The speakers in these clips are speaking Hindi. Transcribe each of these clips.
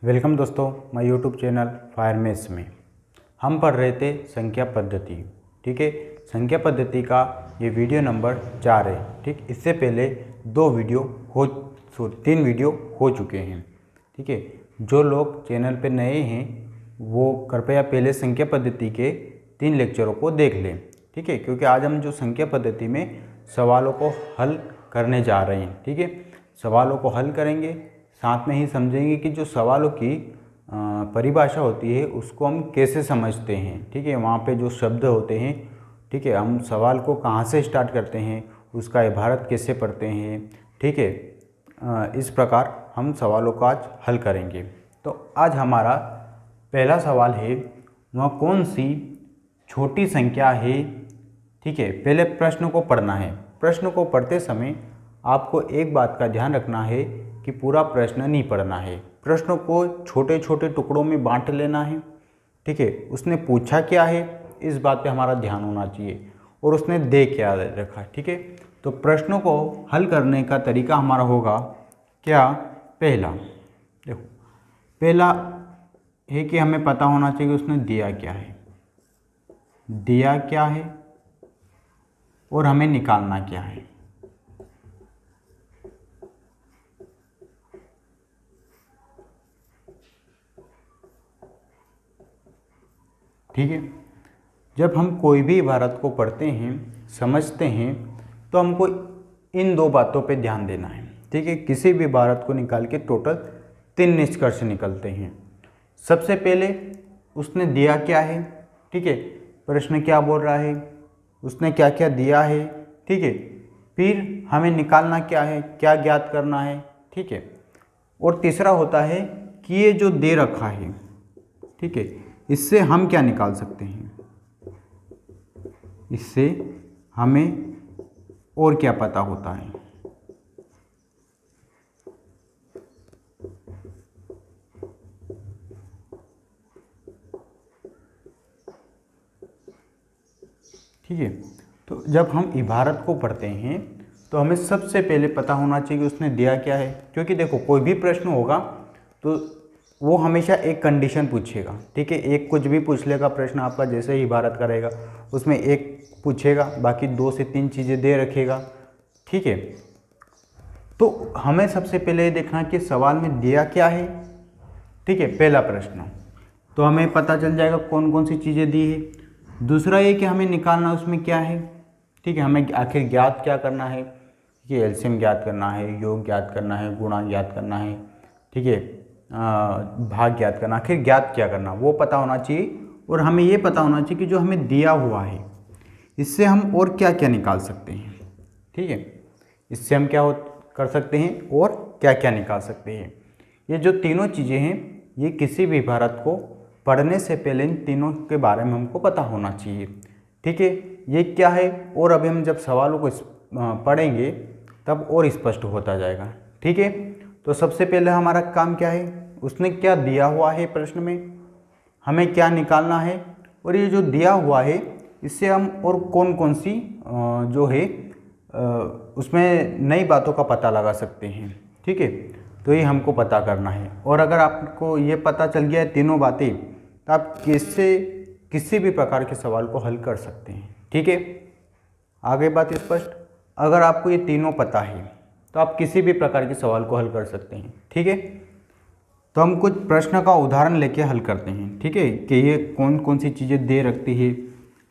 वेलकम दोस्तों, मैं यूट्यूब चैनल फायरमेस में हम पढ़ रहे थे संख्या पद्धति। ठीक है, संख्या पद्धति का ये वीडियो नंबर 4 है। ठीक, इससे पहले 3 वीडियो हो चुके हैं। ठीक है, जो लोग चैनल पे नए हैं वो कृपया पहले संख्या पद्धति के 3 लेक्चरों को देख लें। ठीक है, क्योंकि आज हम जो संख्या पद्धति में सवालों को हल करने जा रहे हैं। ठीक है, सवालों को हल करेंगे, साथ में ही समझेंगे कि जो सवालों की परिभाषा होती है उसको हम कैसे समझते हैं। ठीक है, वहाँ पे जो शब्द होते हैं, ठीक है, हम सवाल को कहाँ से स्टार्ट करते हैं, उसका इबारत कैसे पढ़ते हैं। ठीक है, इस प्रकार हम सवालों को आज हल करेंगे। तो आज हमारा पहला सवाल है, वह कौन सी छोटी संख्या है। ठीक है, पहले प्रश्न को पढ़ना है। प्रश्न को पढ़ते समय आपको एक बात का ध्यान रखना है कि पूरा प्रश्न नहीं पढ़ना है, प्रश्न को छोटे छोटे टुकड़ों में बांट लेना है। ठीक है, उसने पूछा क्या है इस बात पे हमारा ध्यान होना चाहिए, और उसने दे क्या रखा है। ठीक है, तो प्रश्नों को हल करने का तरीका हमारा होगा क्या, पहला देखो, पहला है कि हमें पता होना चाहिए कि उसने दिया क्या है, और हमें निकालना क्या है। ठीक है, जब हम कोई भी इबारत को पढ़ते हैं, समझते हैं, तो हमको इन 2 बातों पे ध्यान देना है। ठीक है, किसी भी इबारत को निकाल के टोटल 3 निष्कर्ष निकलते हैं। सबसे पहले उसने दिया क्या है। ठीक है, प्रश्न क्या बोल रहा है, उसने क्या क्या दिया है। ठीक है, फिर हमें निकालना क्या है, क्या ज्ञात करना है। ठीक है, और तीसरा होता है कि ये जो दे रखा है, ठीक है, इससे हम क्या निकाल सकते हैं, इससे हमें और क्या पता होता है। ठीक है, तो जब हम इबारत को पढ़ते हैं तो हमें सबसे पहले पता होना चाहिए कि उसने दिया क्या है। क्योंकि देखो, कोई भी प्रश्न होगा तो वो हमेशा एक कंडीशन पूछेगा। ठीक है, एक कुछ भी पूछ लेगा प्रश्न आपका, जैसे ही इबारत करेगा उसमें एक पूछेगा, बाकी 2 से 3 चीज़ें दे रखेगा। ठीक है, तो हमें सबसे पहले ये देखना कि सवाल में दिया क्या है। ठीक है, पहला प्रश्न, तो हमें पता चल जाएगा कौन कौन सी चीज़ें दी है। दूसरा ये कि हमें निकालना उसमें क्या है। ठीक है, हमें आखिर ज्ञात क्या करना है, कि एलसीएम ज्ञात करना है, योग ज्ञात करना है, गुणा ज्ञात करना है। ठीक है, भाग ज्ञात करना, आखिर ज्ञात क्या करना, वो पता होना चाहिए। और हमें ये पता होना चाहिए कि जो हमें दिया हुआ है इससे हम और क्या क्या निकाल सकते हैं। ठीक है, इससे हम क्या कर सकते हैं और क्या क्या निकाल सकते हैं। ये जो तीनों चीज़ें हैं, ये किसी भी इबारत को पढ़ने से पहले इन तीनों के बारे में हमको पता होना चाहिए। ठीक है, ये क्या है, और अभी हम जब सवालों को पढ़ेंगे तब और स्पष्ट होता जाएगा। ठीक है, तो सबसे पहले हमारा काम क्या है, उसने क्या दिया हुआ है प्रश्न में, हमें क्या निकालना है, और ये जो दिया हुआ है इससे हम और कौन कौन सी जो है उसमें नई बातों का पता लगा सकते हैं। ठीक है, तो ये हमको पता करना है। और अगर आपको ये पता चल गया है तीनों बातें, तो आप किसी भी प्रकार के सवाल को हल कर सकते हैं। ठीक है, आगे बात स्पष्ट। अगर आपको ये तीनों पता है तो आप किसी भी प्रकार के सवाल को हल कर सकते हैं। ठीक है, तो हम कुछ प्रश्न का उदाहरण लेके हल करते हैं। ठीक है, कि ये कौन कौन सी चीज़ें दे रखती है।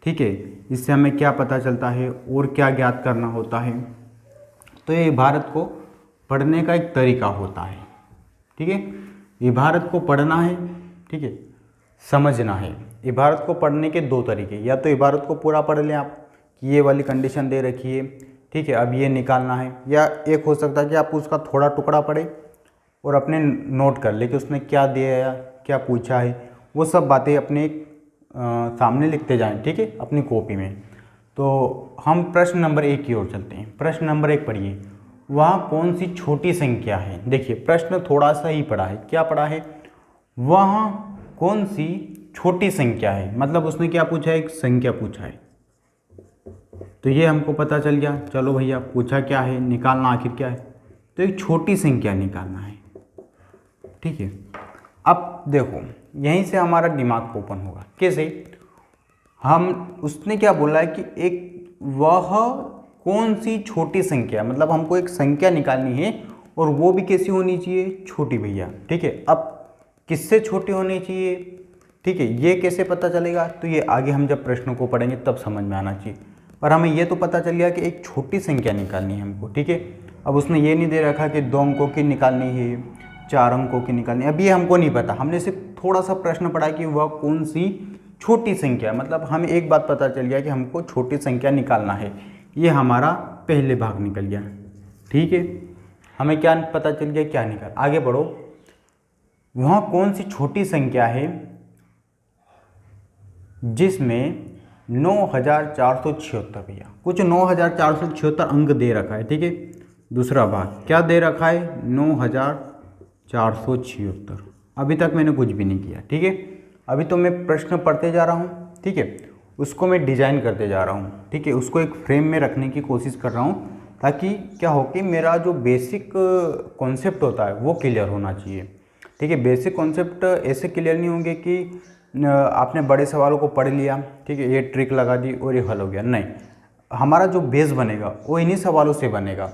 ठीक है, इससे हमें क्या पता चलता है और क्या ज्ञात करना होता है। तो ये इबारत को पढ़ने का एक तरीका होता है। ठीक है, इबारत को पढ़ना है, ठीक है, समझना है। इबारत को पढ़ने के 2 तरीके, या तो इबारत को पूरा पढ़ लें आप कि ये वाली कंडीशन दे रखी है, ठीक है, अब ये निकालना है। या एक हो सकता है कि आप उसका थोड़ा टुकड़ा पढ़े और अपने नोट कर ले कि उसने क्या दिया है, क्या पूछा है, वो सब बातें अपने सामने लिखते जाएं। ठीक है, अपनी कॉपी में। तो हम प्रश्न नंबर 1 की ओर चलते हैं। प्रश्न नंबर 1 पढ़िए, वहाँ कौन सी छोटी संख्या है। देखिए, प्रश्न थोड़ा सा ही पढ़ा है, क्या पढ़ा है, वहाँ कौन सी छोटी संख्या है, मतलब उसने क्या पूछा है, एक संख्या पूछा है। तो ये हमको पता चल गया, चलो भैया पूछा क्या है, निकालना आखिर क्या है, तो एक छोटी संख्या निकालना है। ठीक है, अब देखो यहीं से हमारा दिमाग ओपन होगा। कैसे? उसने क्या बोला है कि एक वह कौन सी छोटी संख्या, मतलब हमको एक संख्या निकालनी है और वो भी कैसी होनी चाहिए? छोटी भैया। ठीक है, अब किससे छोटी होनी चाहिए? ठीक है, ये कैसे पता चलेगा? तो ये आगे हम जब प्रश्नों को पढ़ेंगे तब समझ में आना चाहिए। पर हमें ये तो पता चल गया कि एक छोटी संख्या निकालनी है हमको। ठीक है, अब उसने ये नहीं दे रखा कि 2 अंकों की निकालनी है, 4 अंकों की निकालनी है, अब ये हमको नहीं पता। हमने सिर्फ थोड़ा सा प्रश्न पढ़ा कि वह कौन सी छोटी संख्या, मतलब हमें एक बात पता चल गया कि हमको छोटी संख्या निकालना है। ये हमारा पहले भाग निकल गया। ठीक है, हमें क्या पता चल गया, क्या निकाल। आगे बढ़ो, वह कौन सी छोटी संख्या है जिसमें 9476 भैया, कुछ 9476 अंक दे रखा है। ठीक है, दूसरा भाग क्या दे रखा है? 9476। अभी तक मैंने कुछ भी नहीं किया। ठीक है, अभी तो मैं प्रश्न पढ़ते जा रहा हूँ। ठीक है, उसको मैं डिजाइन करते जा रहा हूँ। ठीक है, उसको एक फ्रेम में रखने की कोशिश कर रहा हूँ ताकि क्या हो कि मेरा जो बेसिक कॉन्सेप्ट होता है वो क्लियर होना चाहिए। ठीक है, बेसिक कॉन्सेप्ट ऐसे क्लियर नहीं होंगे कि आपने बड़े सवालों को पढ़ लिया, ठीक है, ये ट्रिक लगा दी और ये हल हो गया। नहीं, हमारा जो बेस बनेगा वो इन्हीं सवालों से बनेगा।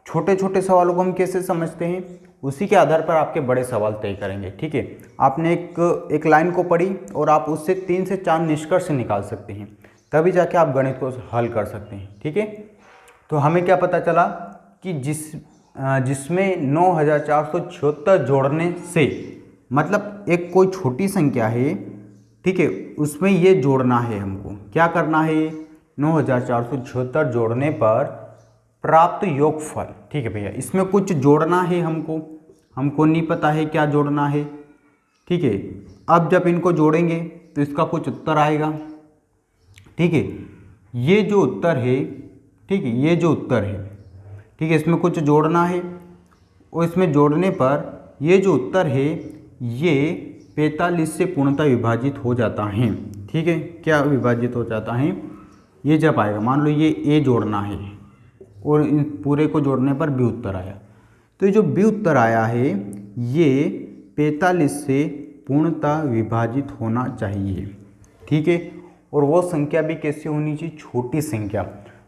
छोटे छोटे सवालों को हम कैसे समझते हैं, उसी के आधार पर आपके बड़े सवाल तय करेंगे। ठीक है, आपने एक लाइन को पढ़ी और आप उससे 3 से 4 निष्कर्ष निकाल सकते हैं, तभी जाके आप गणित को हल कर सकते हैं। ठीक है, तो हमें क्या पता चला कि जिसमें 9476 जोड़ने से, मतलब एक कोई छोटी संख्या है, ठीक है, उसमें ये जोड़ना है हमको। क्या करना है? 9476 जोड़ने पर प्राप्त योगफल। ठीक है भैया, इसमें कुछ जोड़ना है हमको नहीं पता है क्या जोड़ना है। ठीक है, अब जब इनको जोड़ेंगे तो इसका कुछ उत्तर आएगा। ठीक है, ये जो उत्तर है, ठीक है, ये जो उत्तर है, ठीक है, इसमें कुछ जोड़ना है और इसमें जोड़ने पर ये जो उत्तर है ये 45 से पूर्णतः विभाजित हो जाता है। ठीक है, क्या विभाजित हो जाता है? ये जब आएगा, मान लो ये ए जोड़ना है और इन पूरे को जोड़ने पर बी उत्तर आया, तो ये जो बी उत्तर आया है ये 45 से पूर्णतः विभाजित होना चाहिए। ठीक है, और वो संख्या भी कैसे होनी चाहिए? छोटी संख्या।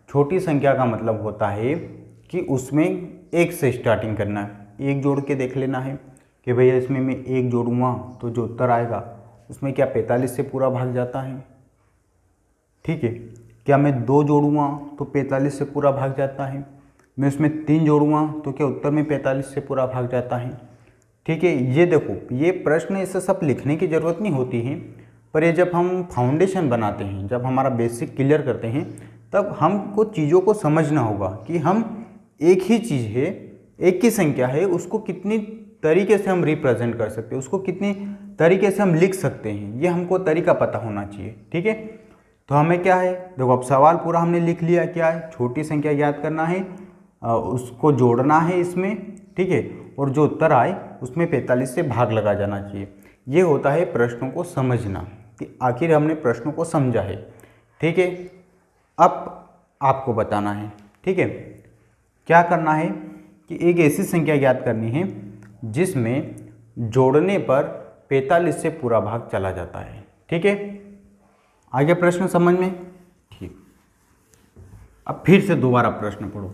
छोटी संख्या का मतलब होता है कि उसमें 1 से स्टार्टिंग करना है। 1 जोड़ के देख लेना है कि भैया इसमें मैं 1 जोड़ूंगा तो जो उत्तर आएगा उसमें क्या 45 से पूरा भाग जाता है? ठीक है, क्या मैं 2 जोड़ूंगा तो 45 से पूरा भाग जाता है? मैं उसमें 3 जोड़ूंगा तो क्या उत्तर में 45 से पूरा भाग जाता है? ठीक है, ये देखो, ये प्रश्न इसे सब लिखने की ज़रूरत नहीं होती है, पर ये जब हम फाउंडेशन बनाते हैं, जब हमारा बेसिक क्लियर करते हैं, तब हमको चीज़ों को समझना होगा कि हम एक ही चीज़ है, एक ही संख्या है, उसको कितनी तरीके से हम रिप्रेजेंट कर सकते हैं, उसको कितनी तरीके से हम लिख सकते हैं, ये हमको तरीका पता होना चाहिए। ठीक है, तो हमें क्या है, देखो अब सवाल पूरा हमने लिख लिया। क्या है? छोटी संख्या याद करना है, उसको जोड़ना है इसमें। ठीक है, और जो उत्तर आए उसमें 45 से भाग लगा जाना चाहिए। ये होता है प्रश्नों को समझना कि आखिर हमने प्रश्नों को समझा है। ठीक है, अब आपको बताना है, ठीक है, क्या करना है कि एक ऐसी संख्या याद करनी है जिसमें जोड़ने पर 45 से पूरा भाग चला जाता है। ठीक है, आगे प्रश्न समझ में? ठीक, अब फिर से दोबारा प्रश्न पढ़ो।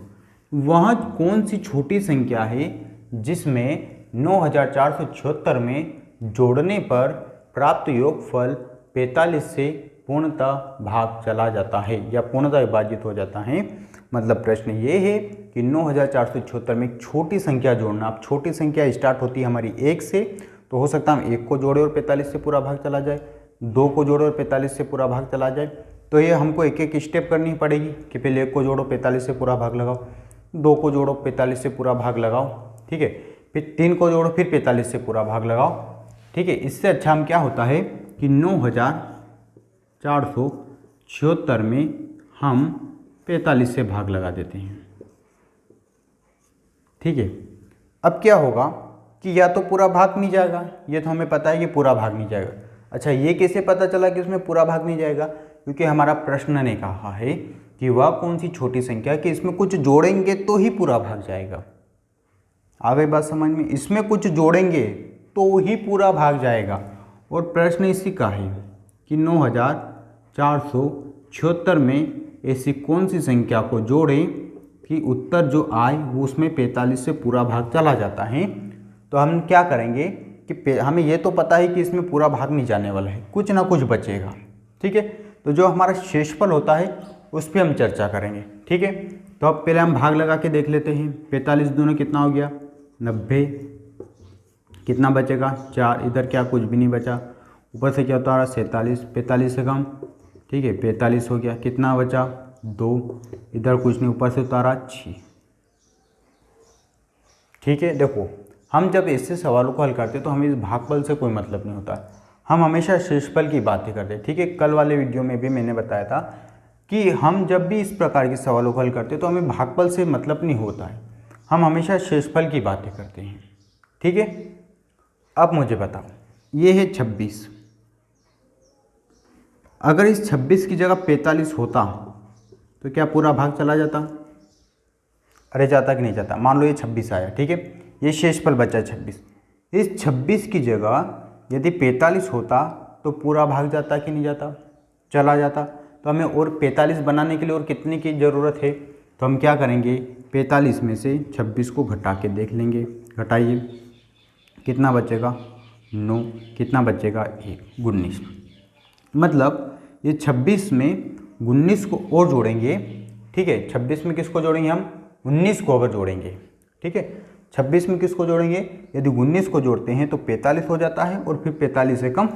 वह कौन सी छोटी संख्या है जिसमें 9476 में जोड़ने पर प्राप्त योगफल 45 से पूर्णतः भाग चला जाता है या पूर्णतः विभाजित हो जाता है? मतलब प्रश्न ये है कि 9476 में एक छोटी संख्या जोड़ना। अब छोटी संख्या स्टार्ट होती है हमारी 1 से, तो हो सकता है हम 1 को जोड़े और 45 से पूरा भाग चला जाए, 2 को जोड़े और 45 से पूरा भाग चला जाए। तो ये हमको एक एक स्टेप करनी पड़ेगी कि पहले 1 को जोड़ो 45 से पूरा भाग लगाओ, 2 को जोड़ो 45 से पूरा भाग लगाओ, ठीक है, फिर 3 को जोड़ो फिर 45 से पूरा भाग लगाओ। ठीक है, इससे अच्छा हम क्या होता है कि 9476 में हम 45 से भाग लगा देते हैं। ठीक है, अब क्या होगा कि या तो पूरा भाग नहीं जाएगा, ये तो हमें पता है कि पूरा भाग नहीं जाएगा। अच्छा, ये कैसे पता चला कि उसमें पूरा भाग नहीं जाएगा? क्योंकि हमारा प्रश्न ने कहा है कि वह कौन सी छोटी संख्या कि इसमें कुछ जोड़ेंगे तो ही पूरा भाग जाएगा। आ गई बात समझ में? इसमें कुछ जोड़ेंगे तो ही पूरा भाग जाएगा। और प्रश्न इसी का है कि 9476 में ऐसी कौन सी संख्या को जोड़ें कि उत्तर जो आए वो उसमें 45 से पूरा भाग चला जाता है। तो हम क्या करेंगे कि हमें ये तो पता है कि इसमें पूरा भाग नहीं जाने वाला है, कुछ ना कुछ बचेगा। ठीक है, तो जो हमारा शेषफल होता है उस पर हम चर्चा करेंगे। ठीक है, तो अब पहले हम भाग लगा के देख लेते हैं। 45 दूनी कितना हो गया 90, कितना बचेगा 4, इधर क्या कुछ भी नहीं बचा, ऊपर से क्या होता है 47, 45 से कम। ठीक है 45 हो गया, कितना बचा 2, इधर कुछ नहीं, ऊपर से उतारा 6। ठीक है, देखो हम जब ऐसे सवालों को हल करते हैं तो हमें इस भागफल से कोई मतलब नहीं होता, हम हमेशा शेषफल की बातें करते हैं। ठीक है, कल वाले वीडियो में भी मैंने बताया था कि हम जब भी इस प्रकार के सवालों को हल करते हैं तो हमें भागफल से मतलब नहीं होता है, हम हमेशा शेषफल की बातें करते हैं। ठीक है, अब मुझे बताओ ये है 26, अगर इस 26 की जगह 45 होता तो क्या पूरा भाग चला जाता? अरे जाता कि नहीं जाता? मान लो ये 26 आया, ठीक है, ये शेषफल बचा 26, इस 26 की जगह यदि 45 होता तो पूरा भाग जाता कि नहीं जाता? चला जाता। तो हमें और 45 बनाने के लिए और कितने की ज़रूरत है? तो हम क्या करेंगे 45 में से 26 को घटा के देख लेंगे। घटाइए, कितना बचेगा 9, कितना बचेगा 1, 19। मतलब ये 26 में 19 को और जोड़ेंगे। ठीक है, 26 में किसको जोड़ेंगे हम? 19 को अगर जोड़ेंगे। ठीक है, 26 में किसको जोड़ेंगे? यदि 19 को जोड़ते हैं तो 45 हो जाता है, और फिर 45 से कम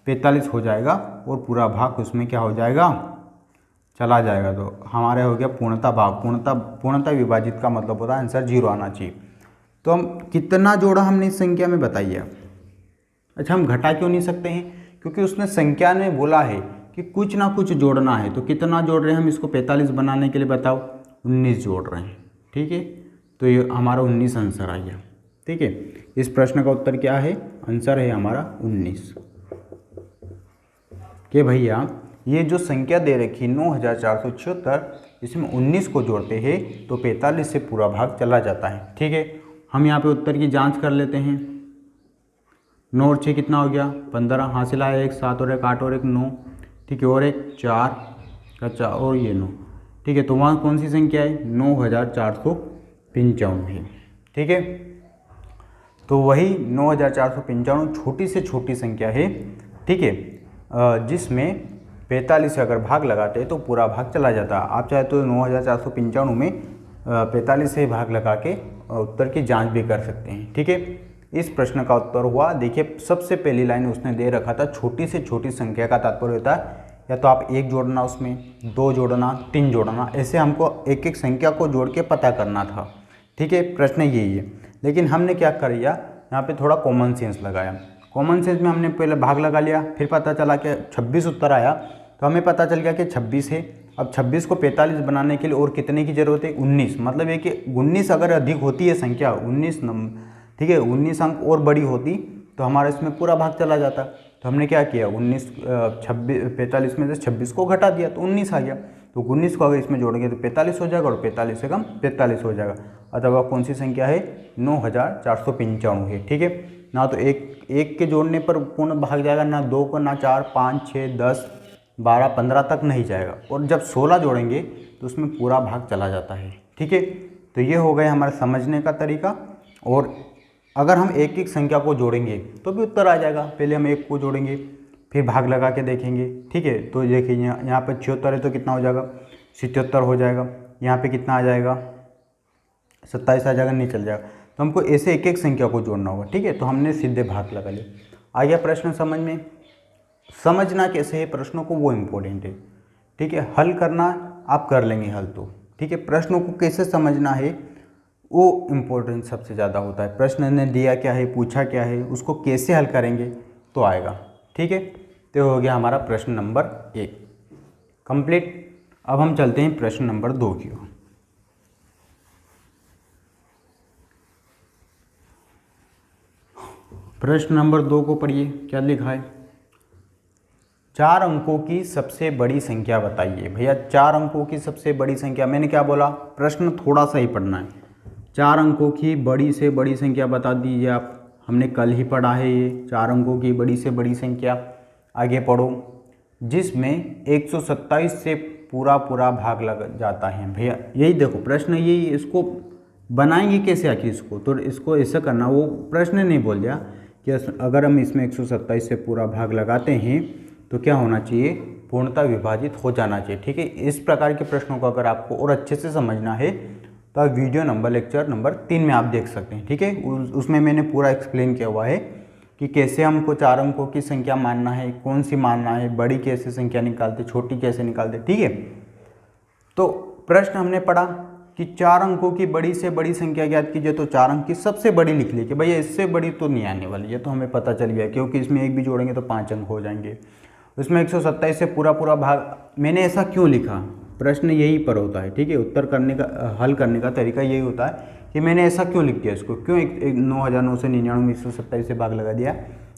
45 हो जाएगा, और पूरा भाग उसमें क्या हो जाएगा? चला जाएगा। तो हमारे हो गया पूर्णता भाग। पूर्णता विभाजित का मतलब होता है आंसर 0 आना चाहिए। तो हम कितना जोड़ा हमने इस संख्या में, बताइए आप। अच्छा, हम घटा क्यों नहीं सकते हैं? क्योंकि उसने संख्या में बोला है कि कुछ ना कुछ जोड़ना है। तो कितना जोड़ रहे हैं हम इसको 45 बनाने के लिए? बताओ, 19 जोड़ रहे हैं। ठीक है, तो ये हमारा 19 आंसर आ गया। ठीक है, इस प्रश्न का उत्तर क्या है? आंसर है हमारा 19। कि भैया ये जो संख्या दे रखी 9476, इसमें 19 को जोड़ते हैं तो 45 से पूरा भाग चला जाता है। ठीक है, हम यहाँ पे उत्तर की जांच कर लेते हैं। 9 और 6 कितना हो गया 15, हासिल आया 1, 7 और 1 8 और 1 9। ठीक है, और 1 4 का 4 और ये 9। ठीक है, तो वहाँ कौन सी संख्या है? 9455 है। ठीक है, तो वही 9455 छोटी से छोटी संख्या है। ठीक है, जिसमें 45 से अगर भाग लगाते हैं तो पूरा भाग चला जाता है। आप चाहे तो 9455 में 45 से भाग लगा के उत्तर की जांच भी कर सकते हैं। ठीक है, इस प्रश्न का उत्तर हुआ, देखिए सबसे पहली लाइन उसने दे रखा था छोटी से छोटी संख्या का तात्पर्य होता है या तो आप 1 जोड़ना, उसमें 2 जोड़ना, 3 जोड़ना, ऐसे हमको एक एक संख्या को जोड़ के पता करना था। ठीक है, प्रश्न यही है। लेकिन हमने क्या कर लिया यहाँ पे, थोड़ा कॉमन सेंस लगाया। कॉमन सेंस में हमने पहले भाग लगा लिया, फिर पता चला कि 26 उत्तर आया, तो हमें पता चल गया कि 26 है। अब 26 को 45 बनाने के लिए और कितने की ज़रूरत है? 19। मतलब ये कि 19 अगर अधिक होती है संख्या 19 नंबर, ठीक है, 19 अंक और बड़ी होती तो हमारा इसमें पूरा भाग चला जाता। तो हमने क्या किया 45 में से 26 को घटा दिया तो 19 आ गया। तो 19 को अगर इसमें जोड़ेंगे तो 45 हो जाएगा, और 45 से कम 45 हो जाएगा। अथवा कौन सी संख्या है? 9455 है। ठीक है, ना तो एक के जोड़ने पर पूर्ण भाग जाएगा, ना 2 को, ना 4, 5, 6, 10, 12, 15 तक नहीं जाएगा, और जब 16 जोड़ेंगे तो उसमें पूरा भाग चला जाता है। ठीक है, तो ये हो गया हमारा समझने का तरीका। और अगर हम एक एक संख्या को जोड़ेंगे तो भी उत्तर आ जाएगा। पहले हम 1 को जोड़ेंगे, फिर भाग लगा के देखेंगे। ठीक है, तो देखिए यहाँ पर 76 है तो कितना हो जाएगा? 77 हो जाएगा। यहाँ पे कितना आ जाएगा? 27 आ जाएगा, नहीं चल जाएगा। तो हमको ऐसे एक एक संख्या को जोड़ना होगा। ठीक है, तो हमने सीधे भाग लगा लिया। आ गया प्रश्न समझ में? समझना कैसे है प्रश्नों को वो इम्पोर्टेंट है। ठीक है, हल करना आप कर लेंगे हल तो। ठीक है, प्रश्नों को कैसे समझना है वो इम्पोर्टेंट सबसे ज़्यादा होता है। प्रश्न ने दिया क्या है, पूछा क्या है, उसको कैसे हल करेंगे तो आएगा। ठीक है, तो हो गया हमारा प्रश्न नंबर 1 कंप्लीट। अब हम चलते हैं प्रश्न नंबर 2 की ओर। प्रश्न नंबर 2 को पढ़िए, क्या लिखा है? 4 अंकों की सबसे बड़ी संख्या बताइए। भैया 4 अंकों की सबसे बड़ी संख्या, मैंने क्या बोला? प्रश्न थोड़ा सा ही पढ़ना है। 4 अंकों की बड़ी से बड़ी संख्या बता दीजिए आप। हमने कल ही पढ़ा है, ये 4 अंकों की बड़ी से बड़ी संख्या। आगे पढ़ो, जिसमें 127 से पूरा भाग लग जाता है। भैया यही देखो प्रश्न, यही इसको बनाएंगे कैसे आखिर इसको, तो इसको ऐसा करना, वो प्रश्न नहीं बोल दिया कि अगर हम इसमें 127 से पूरा भाग लगाते हैं तो क्या होना चाहिए, पूर्णतः विभाजित हो जाना चाहिए। ठीक है, इस प्रकार के प्रश्नों को अगर आपको और अच्छे से समझना है तो आप वीडियो लेक्चर नंबर 3 में आप देख सकते हैं। ठीक है, उसमें मैंने पूरा एक्सप्लेन किया हुआ है कि कैसे हमको 4 अंकों की संख्या मानना है, कौन सी मानना है, बड़ी कैसे संख्या निकालते, छोटी कैसे निकालते। ठीक है, तो प्रश्न हमने पढ़ा कि 4 अंकों की बड़ी से बड़ी संख्या ज्ञात कीजिए, तो 4 अंक की सबसे बड़ी लिख ली कि भैया इससे बड़ी तो नहीं आने वाली, ये तो हमें पता चल गया, क्योंकि इसमें एक भी जोड़ेंगे तो 5 अंक हो जाएंगे। उसमें 127 से पूरा भाग, मैंने ऐसा क्यों लिखा, प्रश्न यही पर होता है। ठीक है, उत्तर करने का, हल करने का तरीका यही होता है कि मैंने ऐसा क्यों लिख दिया इसको, क्यों 9,999 में 127 से भाग लगा दिया,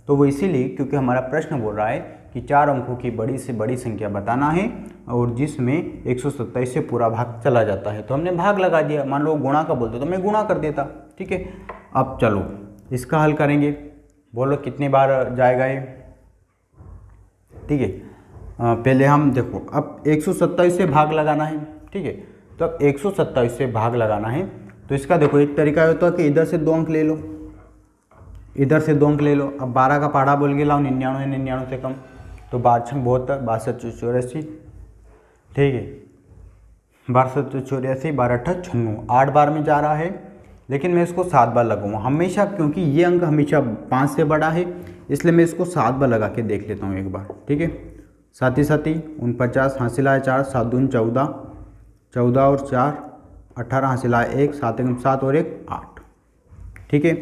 तो वो इसीलिए क्योंकि हमारा प्रश्न बोल रहा है कि 4 अंकों की बड़ी से बड़ी संख्या बताना है और जिसमें 127 से पूरा भाग चला जाता है, तो हमने भाग लगा दिया। मान लो गुणा का बोलते तो मैं गुणा कर देता। ठीक है, अब चलो इसका हल करेंगे, बोलो कितनी बार जाएगा ये। ठीक है, पहले हम देखो, अब 127 से भाग लगाना है। ठीक है, तो अब 127 से भाग लगाना है तो इसका देखो एक तरीका होता है कि इधर से 2 अंक ले लो, इधर से 2 अंक ले लो। अब 12 का पहाड़ा बोल के लाओ, 99 है, 99 से कम, तो 12 72, 62 84। ठीक है, 62 84, 12 96, 8 बार में जा रहा है, लेकिन मैं इसको 7 बार लगाऊंगा हमेशा, क्योंकि ये अंक हमेशा 5 से बड़ा है, इसलिए मैं इसको 7 बार लगा के देख लेता हूँ एक बार। ठीक है, 7 7 49, हासिल आए 4, 7 दून 14, 14 और 4 18, हासिल आए 1, 7 1 7 और 1 8। ठीक है,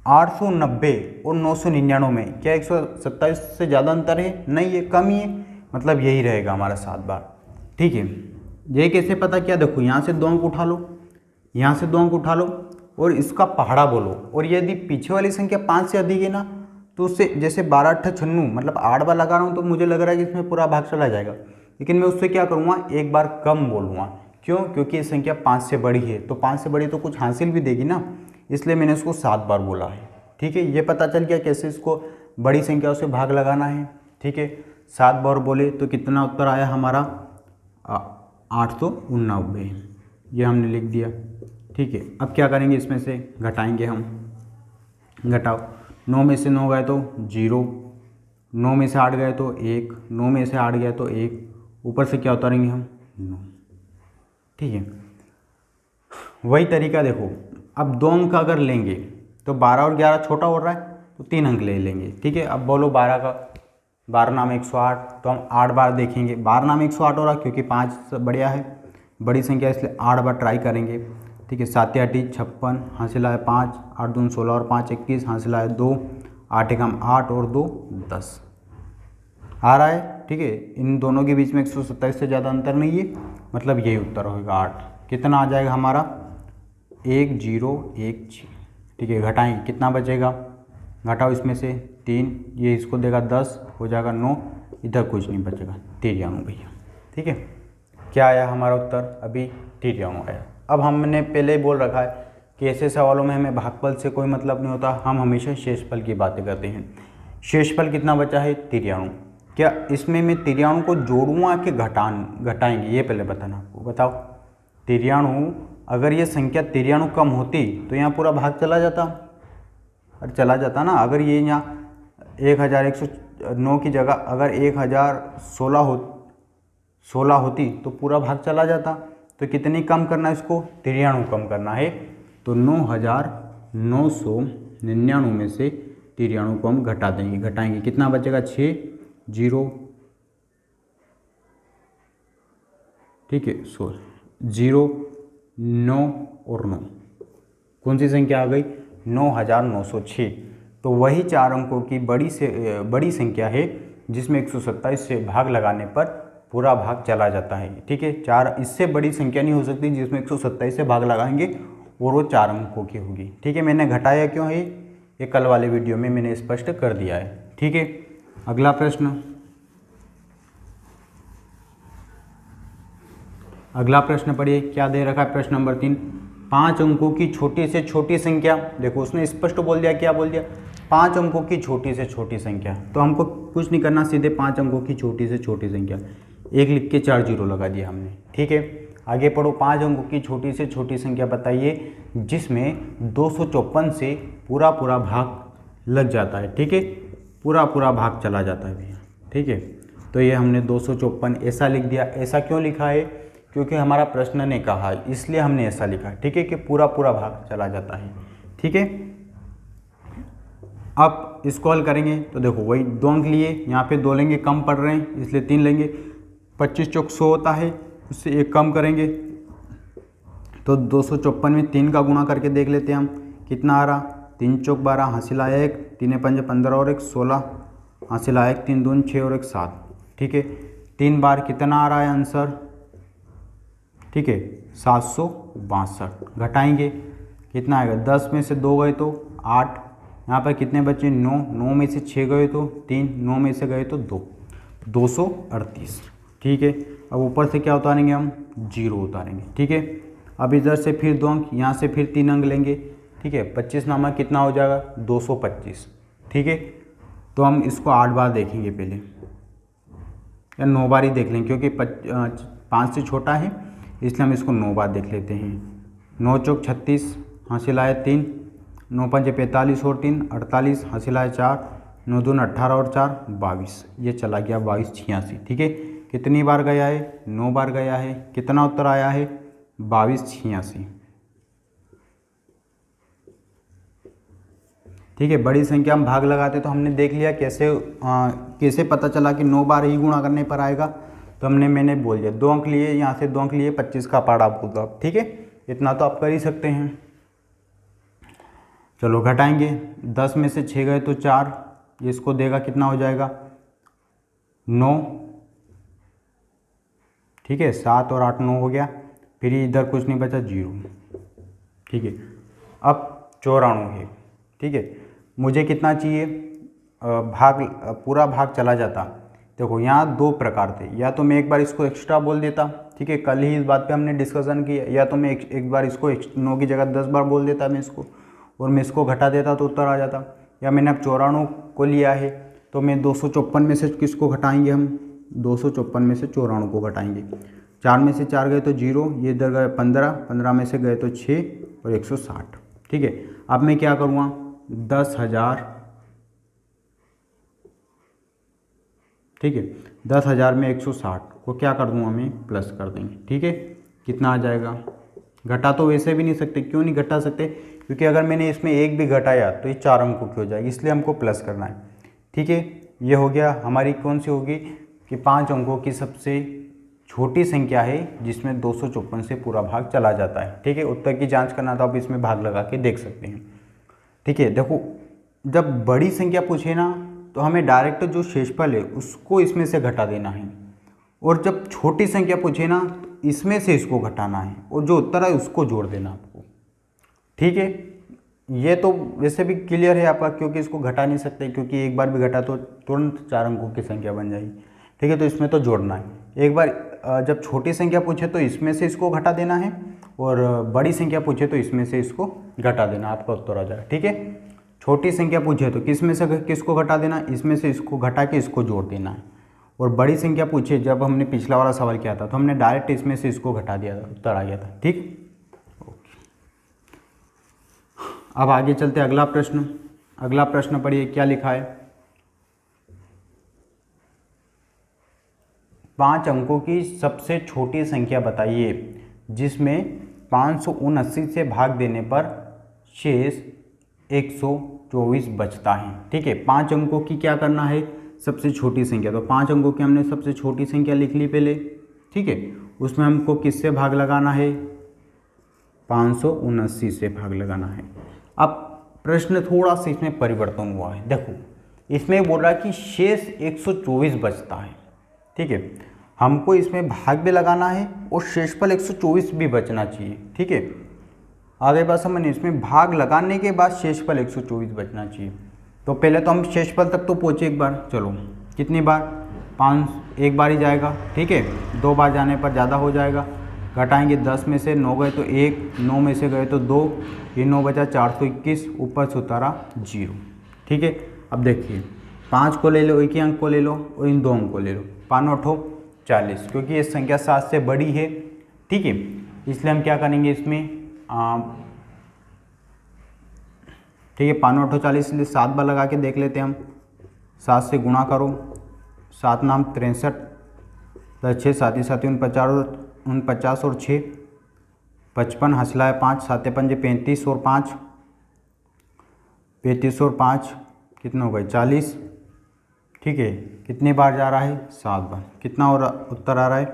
890 और 999 में क्या 127 से ज़्यादा अंतर है? नहीं, ये कम ही है, मतलब यही रहेगा हमारा 7 बार। ठीक है, ये कैसे पता किया, देखो यहाँ से 2 अंक उठा लो, यहाँ से 2 अंक उठा लो और इसका पहाड़ा बोलो, और यदि पीछे वाली संख्या 5 से अधिक है ना, तो उससे जैसे 12 8 96, मतलब 8 बार लगा रहा हूँ तो मुझे लग रहा है कि इसमें पूरा भाग चला जाएगा, लेकिन मैं उससे क्या करूँगा, एक बार कम बोलूँगा। क्यों? क्योंकि ये संख्या 5 से बड़ी है, तो 5 से बड़ी तो कुछ हासिल भी देगी ना, इसलिए मैंने इसको 7 बार बोला है। ठीक है, ये पता चल गया कैसे इसको बड़ी संख्याओं से भाग लगाना है। ठीक है, 7 बार बोले तो कितना उत्तर आया हमारा, 899, ये हमने लिख दिया। ठीक है, अब क्या करेंगे, इसमें से घटाएंगे हम, घटाओ, 9 में से 9 गए तो 0, 9 में से 8 गए तो 1, 9 में से 8 गया तो 1, ऊपर से क्या उतारेंगे हम, 9। ठीक है, वही तरीका देखो, अब 2 अंक अगर लेंगे तो 12 और 11 छोटा हो रहा है तो 3 अंक ले लेंगे। ठीक है, अब बोलो 12 का, 12 नाम 108, तो हम 8 बार देखेंगे, 12 नाम 108 हो रहा क्योंकि 5 बढ़िया है, बड़ी संख्या, इसलिए 8 बार ट्राई करेंगे। ठीक है, 7 8 56, हासिल आए 5, 8 दून 16 और 5 21, हासिल आए 2, 8 1 8 और 2 10 आ रहा है। ठीक है, इन दोनों के बीच में 127 से ज़्यादा अंतर नहीं है, मतलब यही उत्तर होगा 8। कितना आ जाएगा हमारा, 1016। ठीक है, घटाएंगे, कितना बचेगा, घटाओ इसमें से 3, ये इसको देगा 10, हो जाएगा 9, इधर कुछ नहीं बचेगा, 93 भैया। ठीक है, क्या आया हमारा उत्तर, अभी 93 आया। अब हमने पहले ही बोल रखा है कि ऐसे सवालों में हमें भागफल से कोई मतलब नहीं होता, हम हमेशा शेषफल की बातें करते हैं। शेषफल कितना बचा है, 93। क्या इसमें मैं 93 को जोड़ूंगा कि घटाएंगे, ये पहले बताना आपको, बताओ। 93, अगर ये संख्या 93 कम होती तो यहाँ पूरा भाग चला जाता, और चला जाता ना। अगर ये यहाँ 1109 की जगह अगर 1016 होती तो पूरा भाग चला जाता। तो कितनी कम करना है इसको, 93 कम करना है, तो 9,999 में से 93 को हम घटा देंगे, घटाएंगे, कितना बचेगा, 6 0। ठीक है, 0 9 और 9, कौन सी संख्या आ गई, 9,906। तो वही 4 अंकों की बड़ी संख्या है जिसमें 127 से भाग लगाने पर पूरा भाग चला जाता है। ठीक है, 4 इससे बड़ी संख्या नहीं हो सकती जिसमें 127 से भाग लगाएंगे और वो 4 अंकों की होगी। ठीक है, मैंने घटाया क्यों है, ये कल वाले वीडियो में मैंने स्पष्ट कर दिया है। ठीक है, अगला प्रश्न, पढ़िए, क्या दे रखा है प्रश्न नंबर 3। 5 अंकों की छोटी से छोटी संख्या, देखो उसने स्पष्ट बोल दिया, क्या बोल दिया, 5 अंकों की छोटी से छोटी संख्या। तो हमको कुछ नहीं करना, सीधे 5 अंकों की छोटी से छोटी संख्या, एक लिख के 4 जीरो लगा दिया हमने। ठीक है, आगे पढ़ो। 5 अंकों की छोटी से छोटी संख्या बताइए जिसमें 254 से पूरा पूरा भाग लग जाता है। ठीक है, पूरा पूरा भाग चला जाता है भैया। ठीक है, तो ये हमने 254 ऐसा लिख दिया। ऐसा क्यों लिखा है, क्योंकि हमारा प्रश्न ने कहा, इसलिए हमने ऐसा लिखा। ठीक है, कि पूरा पूरा भाग चला जाता है। ठीक है, अब इसको हल करेंगे तो देखो वही 2 अंक लिए, यहाँ पे 2 लेंगे, कम पड़ रहे हैं इसलिए 3 लेंगे। 25 चौक 100 होता है, उससे 1 कम करेंगे तो 254 में 3 का गुणा करके देख लेते हैं हम कितना आ रहा। 3 चौक 12, हासिल आया 1, 3 पंजे 15 और 1 16, हासिल आया 1, 3 दून 6 और 1 7। ठीक है, 3 बार कितना आ रहा है आंसर। ठीक है, 762। घटाएंगे कितना आएगा, 10 में से 2 गए तो 8, यहाँ पर कितने बचे 9, 9 में से 6 गए तो 3, 9 में से गए तो 2, 238। ठीक है, अब ऊपर से क्या उतारेंगे हम, 0 उतारेंगे। ठीक है, अब इधर से फिर 2 अंक, यहाँ से फिर 3 अंक लेंगे। ठीक है, 25 नामा कितना हो जाएगा, 225। ठीक है, तो हम इसको 8 बार देखेंगे पहले, या 9 बार ही देख लेंगे, क्योंकि 5 से छोटा है इसलिए हम इसको 9 बार देख लेते हैं। 9 चौक 36, हासिल आया 3, 9 पंजे 45 और 3 48, हासिल आया 4, 9 दून 18 और 4 22, ये चला गया 22 86। ठीक है, कितनी बार गया है, 9 बार गया है। कितना उत्तर आया है, 22 86। ठीक है, बड़ी संख्या हम भाग लगाते तो हमने देख लिया कैसे पता चला कि 9 बार ही गुणा करने पर आएगा। तो मैंने बोल दिया 2 अंक लिए, यहाँ से 2 अंक लिए, 25 का पार्ट आप बोल दो आप। ठीक है, इतना तो आप कर ही सकते हैं। चलो घटाएंगे, 10 में से 6 गए तो 4, इसको देगा कितना हो जाएगा 9। ठीक है, 7 और 8 9 हो गया, फिर इधर कुछ नहीं बचा 0। ठीक है, अब 94 है। ठीक है, मुझे कितना चाहिए, पूरा भाग चला जाता। देखो यहाँ 2 प्रकार थे, या तो मैं एक बार इसको एक्स्ट्रा बोल देता। ठीक है, कल ही इस बात पे हमने डिस्कशन किया, या तो मैं एक बार इसको 9 की जगह 10 बार बोल देता मैं इसको, और मैं इसको घटा देता तो उत्तर आ जाता। या मैंने अब 94 को लिया है तो मैं 254 में से किसको घटाएंगे हम, 254 में से 94 को घटाएंगे। 4 में से 4 गए तो 0, ये इधर गए 15, 15 में से गए तो 6 और 160। ठीक है, अब मैं क्या करूँगा, 10,000। ठीक है, 10,000 में 160 को क्या कर दूँगा मैं, प्लस कर देंगे। ठीक है, कितना आ जाएगा, घटा तो वैसे भी नहीं सकते। क्यों नहीं घटा सकते, क्योंकि अगर मैंने इसमें 1 भी घटाया तो ये 4 अंकों की हो जाएगी, इसलिए हमको प्लस करना है। ठीक है, ये हो गया हमारी कौन सी होगी कि 5 अंकों की सबसे छोटी संख्या है जिसमें 254 से पूरा भाग चला जाता है। ठीक है, उत्तर की जांच करना तो आप इसमें भाग लगा के देख सकते हैं। ठीक है, देखो जब बड़ी संख्या पूछे ना तो हमें डायरेक्ट जो शेषफल है उसको इसमें से घटा देना है, और जब छोटी संख्या पूछे ना तो इसमें से इसको घटाना है, और जो उत्तर है उसको जोड़ देना आपको। ठीक है, ये तो वैसे भी क्लियर है आपका, क्योंकि इसको घटा नहीं सकते, क्योंकि एक बार भी घटा तो तुरंत 4 अंकों की संख्या बन जाएगी। ठीक है, तो इसमें तो जोड़ना है। एक बार जब छोटी संख्या पूछे तो इसमें से इसको घटा देना है, और बड़ी संख्या पूछे तो इसमें से इसको घटा देना, आपका उत्तर आ जाएगा। ठीक है, छोटी संख्या पूछे तो किस में से किसको घटा देना, इसमें से इसको घटा के इसको जोड़ देना है। और बड़ी संख्या पूछे, जब हमने पिछला वाला सवाल किया था तो हमने डायरेक्ट इसमें से इसको घटा दिया था, उत्तर आ गया था। ठीक, अब आगे चलते अगला प्रश्न। अगला प्रश्न पढ़िए क्या लिखा है। 5 अंकों की सबसे छोटी संख्या बताइए जिसमें 579 से भाग देने पर शेष 124 बचता है। ठीक है, 5 अंकों की क्या करना है, सबसे छोटी संख्या। तो 5 अंकों की हमने सबसे छोटी संख्या लिख ली पहले। ठीक है, उसमें हमको किससे भाग लगाना है, 579 से भाग लगाना है। अब प्रश्न थोड़ा सा इसमें परिवर्तन हुआ है। देखो इसमें बोल रहा है कि शेष 124 बचता है। ठीक है, हमको इसमें भाग भी लगाना है और शेषफल 124 भी बचना चाहिए। ठीक है, आगे बात समझिए, इसमें भाग लगाने के बाद शेषफल 124 बचना चाहिए। तो पहले तो हम शेषफल तक तो पहुँचे एक बार। चलो कितनी बार, 5 एक बार ही जाएगा। ठीक है, 2 बार जाने पर ज़्यादा हो जाएगा। घटाएंगे 10 में से 9 गए तो 1, 9 में से गए तो 2, ये 9 बचा 421, ऊपर से उतारा 0। ठीक है, अब देखिए 5 को ले लो, एक ही अंक को ले लो और इन 2 अंक को ले लो। 5 8 40, क्योंकि ये संख्या 7 से बड़ी है। ठीक है, इसलिए हम क्या करेंगे इसमें ठीक है 5 8 40, इसलिए 7 बार लगा के देख लेते हैं हम। 7 से गुणा करो, 7 नाम 63 प्लस 6 साथ ही 49 और 6 55, हंसला है 5, 7 पंजे 35 और 5 35 और 5 कितना हो गए 40। ठीक है, कितनी बार जा रहा है 7 बार। कितना और उत्तर आ रहा है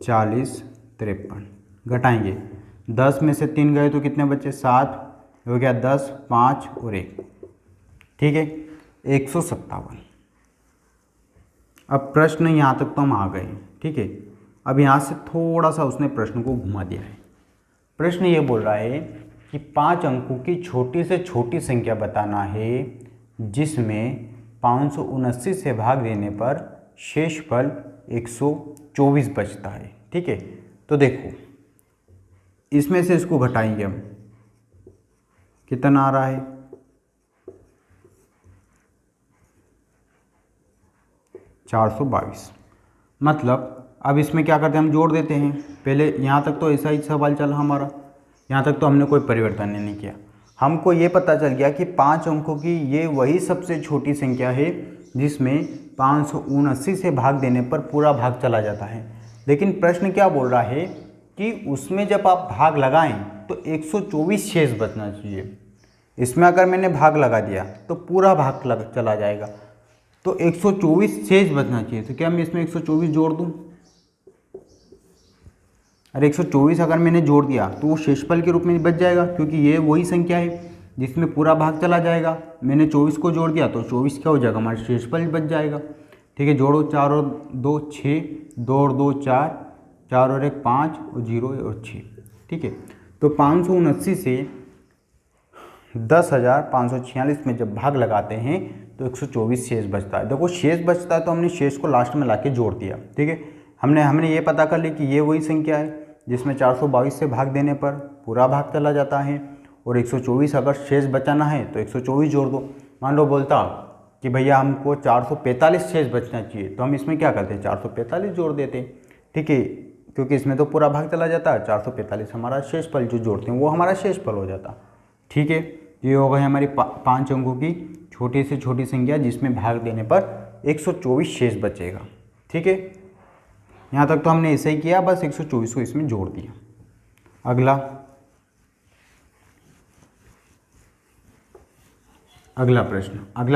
40 53। घटाएंगे 10 में से 3 गए तो कितने बचे 7, हो गया 10 5 और 1। ठीक है 157। अब प्रश्न यहाँ तक तो हम आ गए। ठीक है, अब यहाँ से थोड़ा सा उसने प्रश्न को घुमा दिया है। प्रश्न ये बोल रहा है कि 5 अंकों की छोटी से छोटी संख्या बताना है जिसमें 579 से भाग देने पर शेषफल 124 बचता है। ठीक है, तो देखो इसमें से इसको घटाएंगे हम, कितना आ रहा है 422। मतलब अब इसमें क्या करते हैं हम जोड़ देते हैं। पहले यहाँ तक तो ऐसा ही सवाल चला हमारा, यहाँ तक तो हमने कोई परिवर्तन नहीं किया। हमको ये पता चल गया कि 5 अंकों की ये वही सबसे छोटी संख्या है जिसमें 579 से भाग देने पर पूरा भाग चला जाता है। लेकिन प्रश्न क्या बोल रहा है कि उसमें जब आप भाग लगाएं तो 124 शेष बचना चाहिए। इसमें अगर मैंने भाग लगा दिया तो पूरा भाग चला जाएगा, तो 124 शेष बचना चाहिए। तो क्या मैं इसमें 124 जोड़ दूं? अरे 124 अगर मैंने जोड़ दिया तो वो शेषफल के रूप में बच जाएगा, क्योंकि ये वही संख्या है जिसमें पूरा भाग चला जाएगा। मैंने 24 को जोड़ दिया तो 24 क्या हो जाएगा हमारा शेषफल बच जाएगा। ठीक है, जोड़ो 4 और 2 6, 2 और 2 4, 4 और 1 5 और 0 और 6। ठीक है, तो 579 से 10,546 में जब भाग लगाते हैं तो 124 शेष बचता है। देखो शेष बचता है तो हमने शेष को लास्ट में लाके जोड़ दिया। ठीक है, हमने ये पता कर लिया कि ये वही संख्या है जिसमें 422 से भाग देने पर पूरा भाग चला जाता है, और 124 अगर शेष बचाना है तो 124 जोड़ दो। मान लो बोलता कि भैया हमको 445 शेष बचना चाहिए, तो हम इसमें क्या करते हैं 445 जोड़ देते। ठीक है, क्योंकि इसमें तो पूरा भाग चला जाता है, 445 हमारा शेषफल जो जोड़ते हैं वो हमारा शेषफल हो जाता। ठीक है, ये हो गई हमारी 5 अंकों की छोटी से छोटी संख्या जिसमें भाग देने पर 124 शेष बचेगा। ठीक है, यहाँ तक तो हमने ऐसे ही किया, बस 124 को इसमें जोड़ दिया। अगला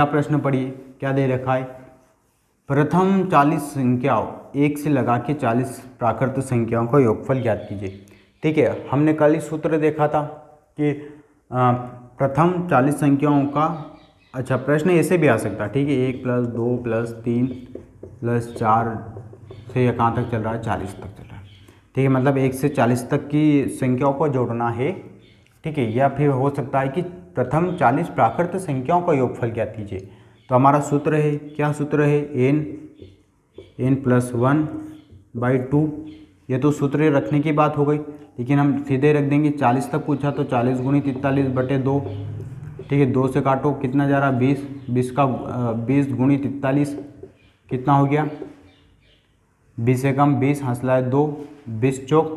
प्रश्न पढ़िए, क्या दे रखा है। प्रथम 40 संख्याओं 1 से लगा के 40 प्राकृत संख्याओं का योगफल ज्ञात कीजिए। ठीक है, हमने कल ही सूत्र देखा था कि प्रथम 40 संख्याओं का, अच्छा प्रश्न ऐसे भी आ सकता है। ठीक है, 1 + 2 + 3 + 4 से यह कहाँ तक चल रहा है 40 तक चल रहा है। ठीक है, मतलब 1 से 40 तक की संख्याओं को जोड़ना है। ठीक है, या फिर हो सकता है कि प्रथम 40 प्राकृत संख्याओं का योगफल ज्ञात कीजिए। तो हमारा सूत्र है, क्या सूत्र है, n + 1/2। ये तो सूत्र रखने की बात हो गई, लेकिन हम सीधे रख देंगे। 40 तक पूछा तो 40 × 43/2। ठीक है, 2 से काटो कितना जा रहा 20, 20 × 43 कितना हो गया 20 से कम 20, हंसला है 2, 20 चौक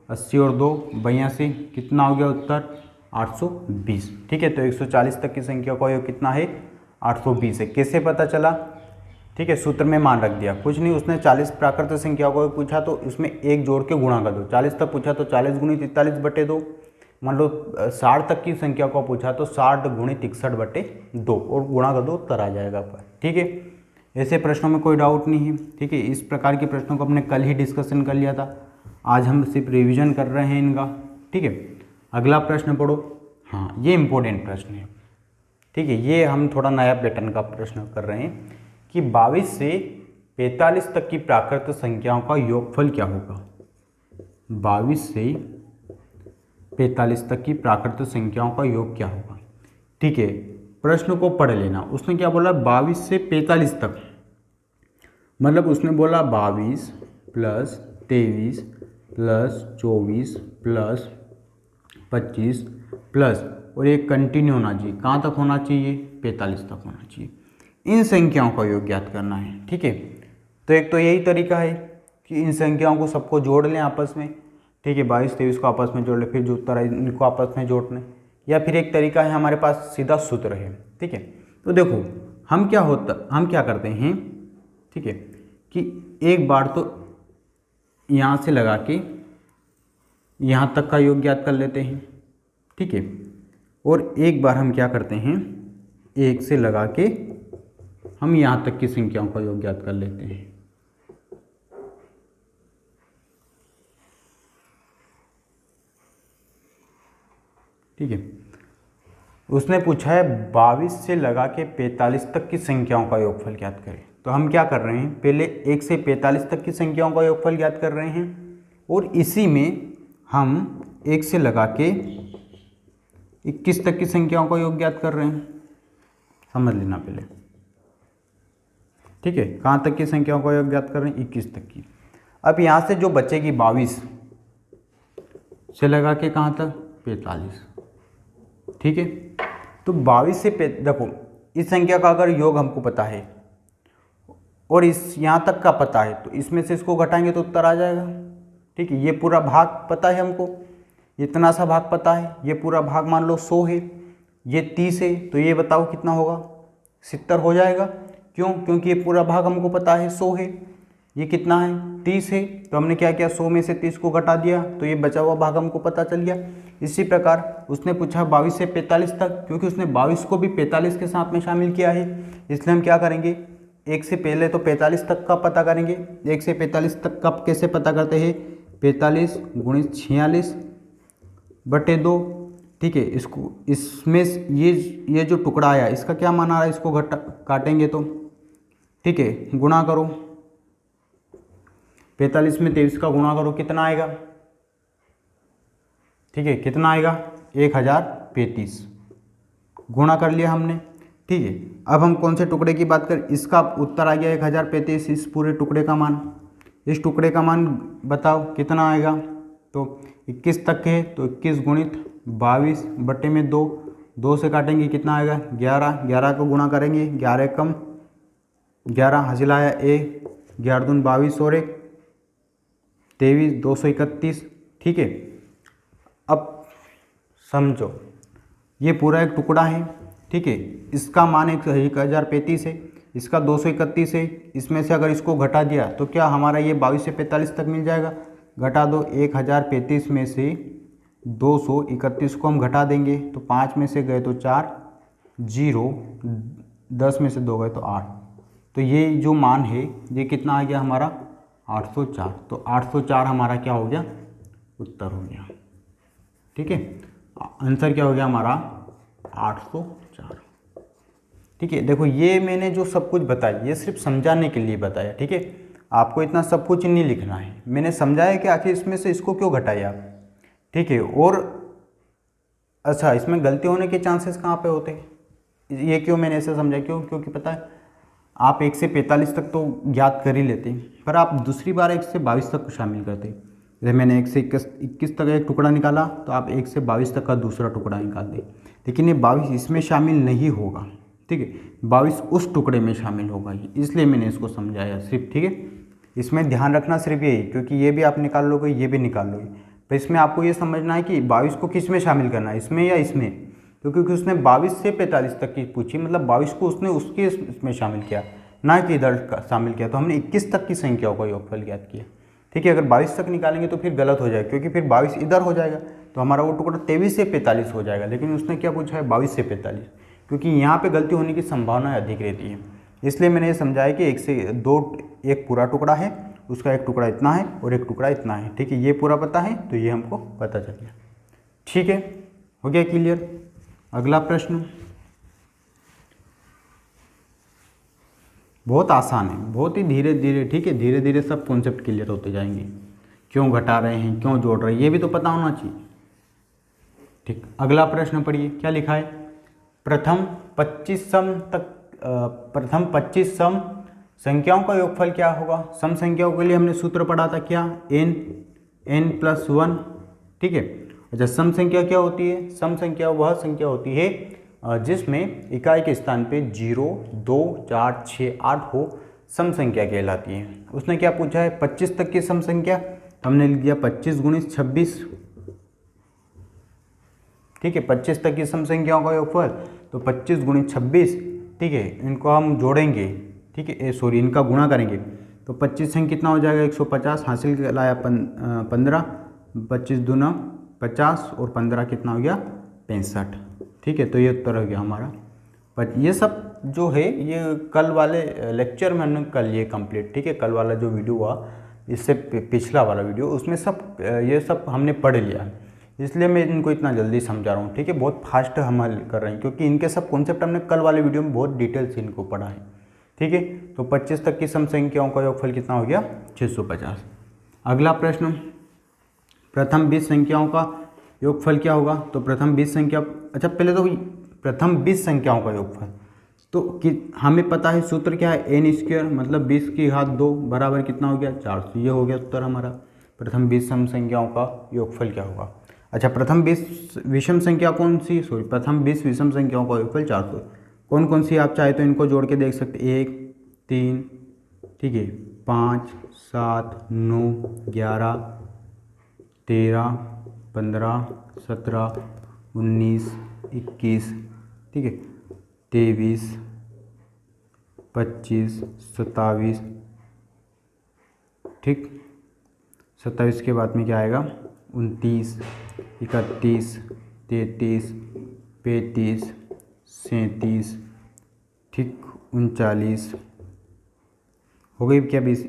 80 और 2 82, कितना हो गया उत्तर 820। ठीक है, तो 140 तक की संख्या का योग कितना है 820 है। कैसे पता चला? ठीक है, सूत्र में मान रख दिया, कुछ नहीं, उसने 40 प्राकृत संख्या को पूछा तो उसमें 1 जोड़ के गुणा कर दो। 40 तक पूछा तो 40 × 43/2। मान लो 60 तक की संख्या को पूछा तो 60 × 63/2 और गुणा कर दो, उत्तर आ जाएगा पर। ठीक है, ऐसे प्रश्नों में कोई डाउट नहीं है। ठीक है, इस प्रकार के प्रश्नों को हमने कल ही डिस्कशन कर लिया था, आज हम सिर्फ रिवीजन कर रहे हैं इनका। ठीक है, अगला प्रश्न पढ़ो। हाँ, ये इम्पोर्टेंट प्रश्न है। ठीक है, ये हम थोड़ा नया पैटर्न का प्रश्न कर रहे हैं कि 22 से 45 तक की प्राकृत संख्याओं का योगफल क्या होगा। 22 से 45 तक की प्राकृत संख्याओं का योग क्या होगा। ठीक है, प्रश्न को पढ़ लेना। उसने क्या बोला 22 से 45 तक, मतलब उसने बोला 22 + 23 प्लस 24 प्लस 25 प्लस, और ये कंटिन्यू होना चाहिए, कहाँ तक होना चाहिए, 45 तक होना चाहिए। इन संख्याओं का योग ज्ञात करना है, ठीक है। तो एक तो यही तरीका है कि इन संख्याओं को सबको जोड़ लें आपस में, ठीक है, 22 23 को आपस में जोड़ लें, फिर जो उत्तर है इनको आपस में जोड़ लें, या फिर एक तरीका है हमारे पास सीधा सूत्र है, ठीक है। तो देखो हम क्या करते हैं, ठीक है, कि एक बार तो यहाँ से लगा के यहाँ तक का योग ज्ञात कर लेते हैं, ठीक है, और एक बार हम क्या करते हैं, एक से लगा के हम यहाँ तक की संख्याओं का योग ज्ञात कर लेते हैं। ठीक है, उसने पूछा है 22 से लगा के 45 तक की संख्याओं का योगफल ज्ञात करें। तो हम क्या कर रहे हैं, पहले 1 से 45 तक की संख्याओं का योगफल ज्ञात कर रहे हैं, और इसी में हम 1 से लगा के 21 तक की संख्याओं का योग ज्ञात कर रहे हैं। समझ लेना पहले, ठीक है, कहाँ तक की संख्याओं का योग ज्ञात कर रहे हैं, 21 तक की। अब यहाँ से जो बचेगी 22 से लगा के कहाँ तक, 45, ठीक है। तो 22 से देखो इस संख्या का अगर योग हमको पता है और इस यहाँ तक का पता है, तो इसमें से इसको घटाएंगे तो उत्तर आ जाएगा, ठीक है। ये पूरा भाग पता है हमको, इतना सा भाग पता है, ये पूरा भाग मान लो 100 है, ये 30 है, तो ये बताओ कितना होगा, 70 हो जाएगा। क्यों, क्योंकि ये पूरा भाग हमको पता है 100 है, ये कितना है, 30 है, तो हमने क्या किया, 100 में से 30 को घटा दिया, तो ये बचा हुआ भाग हमको पता चल गया। इसी प्रकार उसने पूछा 22 से 45 तक, क्योंकि उसने 22 को भी 45 के साथ में शामिल किया है, इसलिए हम क्या करेंगे, 1 से पहले तो 45 तक का पता करेंगे। 1 से 45 तक का कैसे पता करते हैं, 45 गुणित 46 बटे 2, ठीक है। इसको इसमें ये जो टुकड़ा आया इसका क्या मान आ रहा है, इसको काटेंगे तो, ठीक है, गुणा करो, 45 में 23 का गुणा करो, कितना आएगा, ठीक है, कितना आएगा, 1035 गुणा कर लिया हमने, ठीक है। अब हम कौन से टुकड़े की बात करें, इसका उत्तर आ गया 1035, इस पूरे टुकड़े का मान, इस टुकड़े का मान बताओ कितना आएगा, तो 21 तक है, तो 21 गुणित 22 बटे में 2, 2 से काटेंगे कितना आएगा, 11, 11 को गुणा करेंगे, 11 कम 11 हासिल आया 1, 11 दून 22 और 1 23, 231, ठीक है। अब समझो ये पूरा एक टुकड़ा है, ठीक है, इसका मान 1035 है, इसका 231 है, इसमें से अगर इसको घटा दिया तो क्या हमारा ये 22 से 45 तक मिल जाएगा। घटा दो, 1035 में से 231 को हम घटा देंगे तो 5 में से गए तो 4, 0, 10 में से 2 गए तो 8, तो ये जो मान है ये कितना आ गया हमारा, 804। तो 804 हमारा क्या हो गया, उत्तर हो गया, ठीक है। आंसर क्या हो गया हमारा, 804, ठीक है। देखो ये मैंने जो सब कुछ बताया ये सिर्फ समझाने के लिए बताया, ठीक है, आपको इतना सब कुछ नहीं लिखना है, मैंने समझाया कि आखिर इसमें से इसको क्यों घटाया आप, ठीक है। और अच्छा, इसमें गलती होने के चांसेस कहाँ पे होते हैं, ये क्यों मैंने ऐसे समझा, क्यों, क्योंकि पता है आप 1 से 45 तक तो ज्ञात कर ही लेते हैं, पर आप दूसरी बार 1 से 22 तक को शामिल करते हैं। जैसे मैंने 1 से 21 तक एक टुकड़ा निकाला, तो आप 1 से 22 तक का दूसरा टुकड़ा निकाल दें, लेकिन ये 22 इसमें शामिल नहीं होगा, ठीक है, 22 उस टुकड़े में शामिल होगा, इसलिए मैंने इसको समझाया सिर्फ, ठीक है। इसमें ध्यान रखना सिर्फ यही, क्योंकि ये भी आप निकाल लोगे, ये भी निकाल लोगे, तो इसमें आपको ये समझना है कि 22 को किस में शामिल करना है, इसमें या इसमें, क्योंकि उसने 22 से 45 तक की पूछी, मतलब 22 को उसने उसके इसमें शामिल किया, ना कि इधर का शामिल किया, तो हमने 21 तक की संख्याओं का योगफल ज्ञात किया, ठीक है। अगर 22 तक निकालेंगे तो फिर गलत हो जाएगा, क्योंकि फिर 22 इधर हो जाएगा, तो हमारा वो टुकड़ा 23 से 45 हो जाएगा, लेकिन उसने क्या पूछा है, 22 से 45, क्योंकि यहाँ पे गलती होने की संभावना अधिक रहती है, इसलिए मैंने ये समझाया कि 1 से 2 एक पूरा टुकड़ा है, उसका एक टुकड़ा इतना है और एक टुकड़ा इतना है, ठीक है, ये पूरा पता है तो ये हमको पता चल गया, ठीक है, हो गया क्लियर। अगला प्रश्न बहुत आसान है, बहुत ही धीरे धीरे, ठीक है, धीरे धीरे सब कॉन्सेप्ट क्लियर होते जाएंगे, क्यों घटा रहे हैं, क्यों जोड़ रहे हैं, ये भी तो पता होना चाहिए, ठीक। अगला प्रश्न पढ़िए, क्या लिखा है, प्रथम 25 सम संख्याओं का योगफल क्या होगा। सम संख्याओं के लिए हमने सूत्र पढ़ा था क्या, n n+1, ठीक है। अच्छा, सम संख्या क्या होती है? सम संख्या वह संख्या होती है जिसमें इकाई के स्थान पे 0, 2, 4, 6, 8 हो, सम संख्या कहलाती है। उसने क्या पूछा है? 25 तक की सम संख्या, हमने लिख दिया 25 × 26, ठीक है। 25 तक की सम संख्याओं का योगफल, तो 25 × 26, ठीक है। इनको हम जोड़ेंगे, ठीक है, सॉरी, इनका गुणा करेंगे, तो 25 से कितना हो जाएगा? 150, हासिल लाया 15, 25 दूना 50 और 15 कितना हो गया? 65, ठीक है। तो ये उत्तर हो गया हमारा। ये सब जो है ये कल वाले लेक्चर में हमने कर लिए कंप्लीट, ठीक है। कल वाला जो वीडियो हुआ, इससे पिछला वाला वीडियो, उसमें सब ये सब हमने पढ़ लिया, इसलिए मैं इनको इतना जल्दी समझा रहा हूँ, ठीक है। बहुत फास्ट हम हल कर रहे हैं क्योंकि इनके सब कॉन्सेप्ट हमने कल वाले वीडियो में बहुत डिटेल से इनको पढ़ा है, ठीक है। तो 25 तक की सम संख्याओं का योगफल कितना हो गया? 650। अगला प्रश्न, प्रथम 20 संख्याओं का योगफल क्या होगा? तो प्रथम 20 संख्या, अच्छा पहले तो प्रथम 20 संख्याओं का योगफल, तो कि हमें पता है सूत्र क्या है? n² मतलब 20 की घात 2 बराबर कितना हो गया? 400। ये हो गया उत्तर हमारा। प्रथम 20 सम संख्याओं का योगफल क्या होगा? अच्छा, प्रथम 20 विषम संख्या कौन सी? सॉरी, प्रथम 20 विषम संख्याओं का योगफल 400। कौन कौन सी? आप चाहे तो इनको जोड़ के देख सकते, 1, 3, ठीक है, 5, 7, 9, 11, 13, 15, 17, 19, 21, ठीक है, 23, 25, 27, ठीक। 27 के बाद में क्या आएगा? 29, 31, 33, 35, 37, ठीक, 39 हो गई क्या? 20,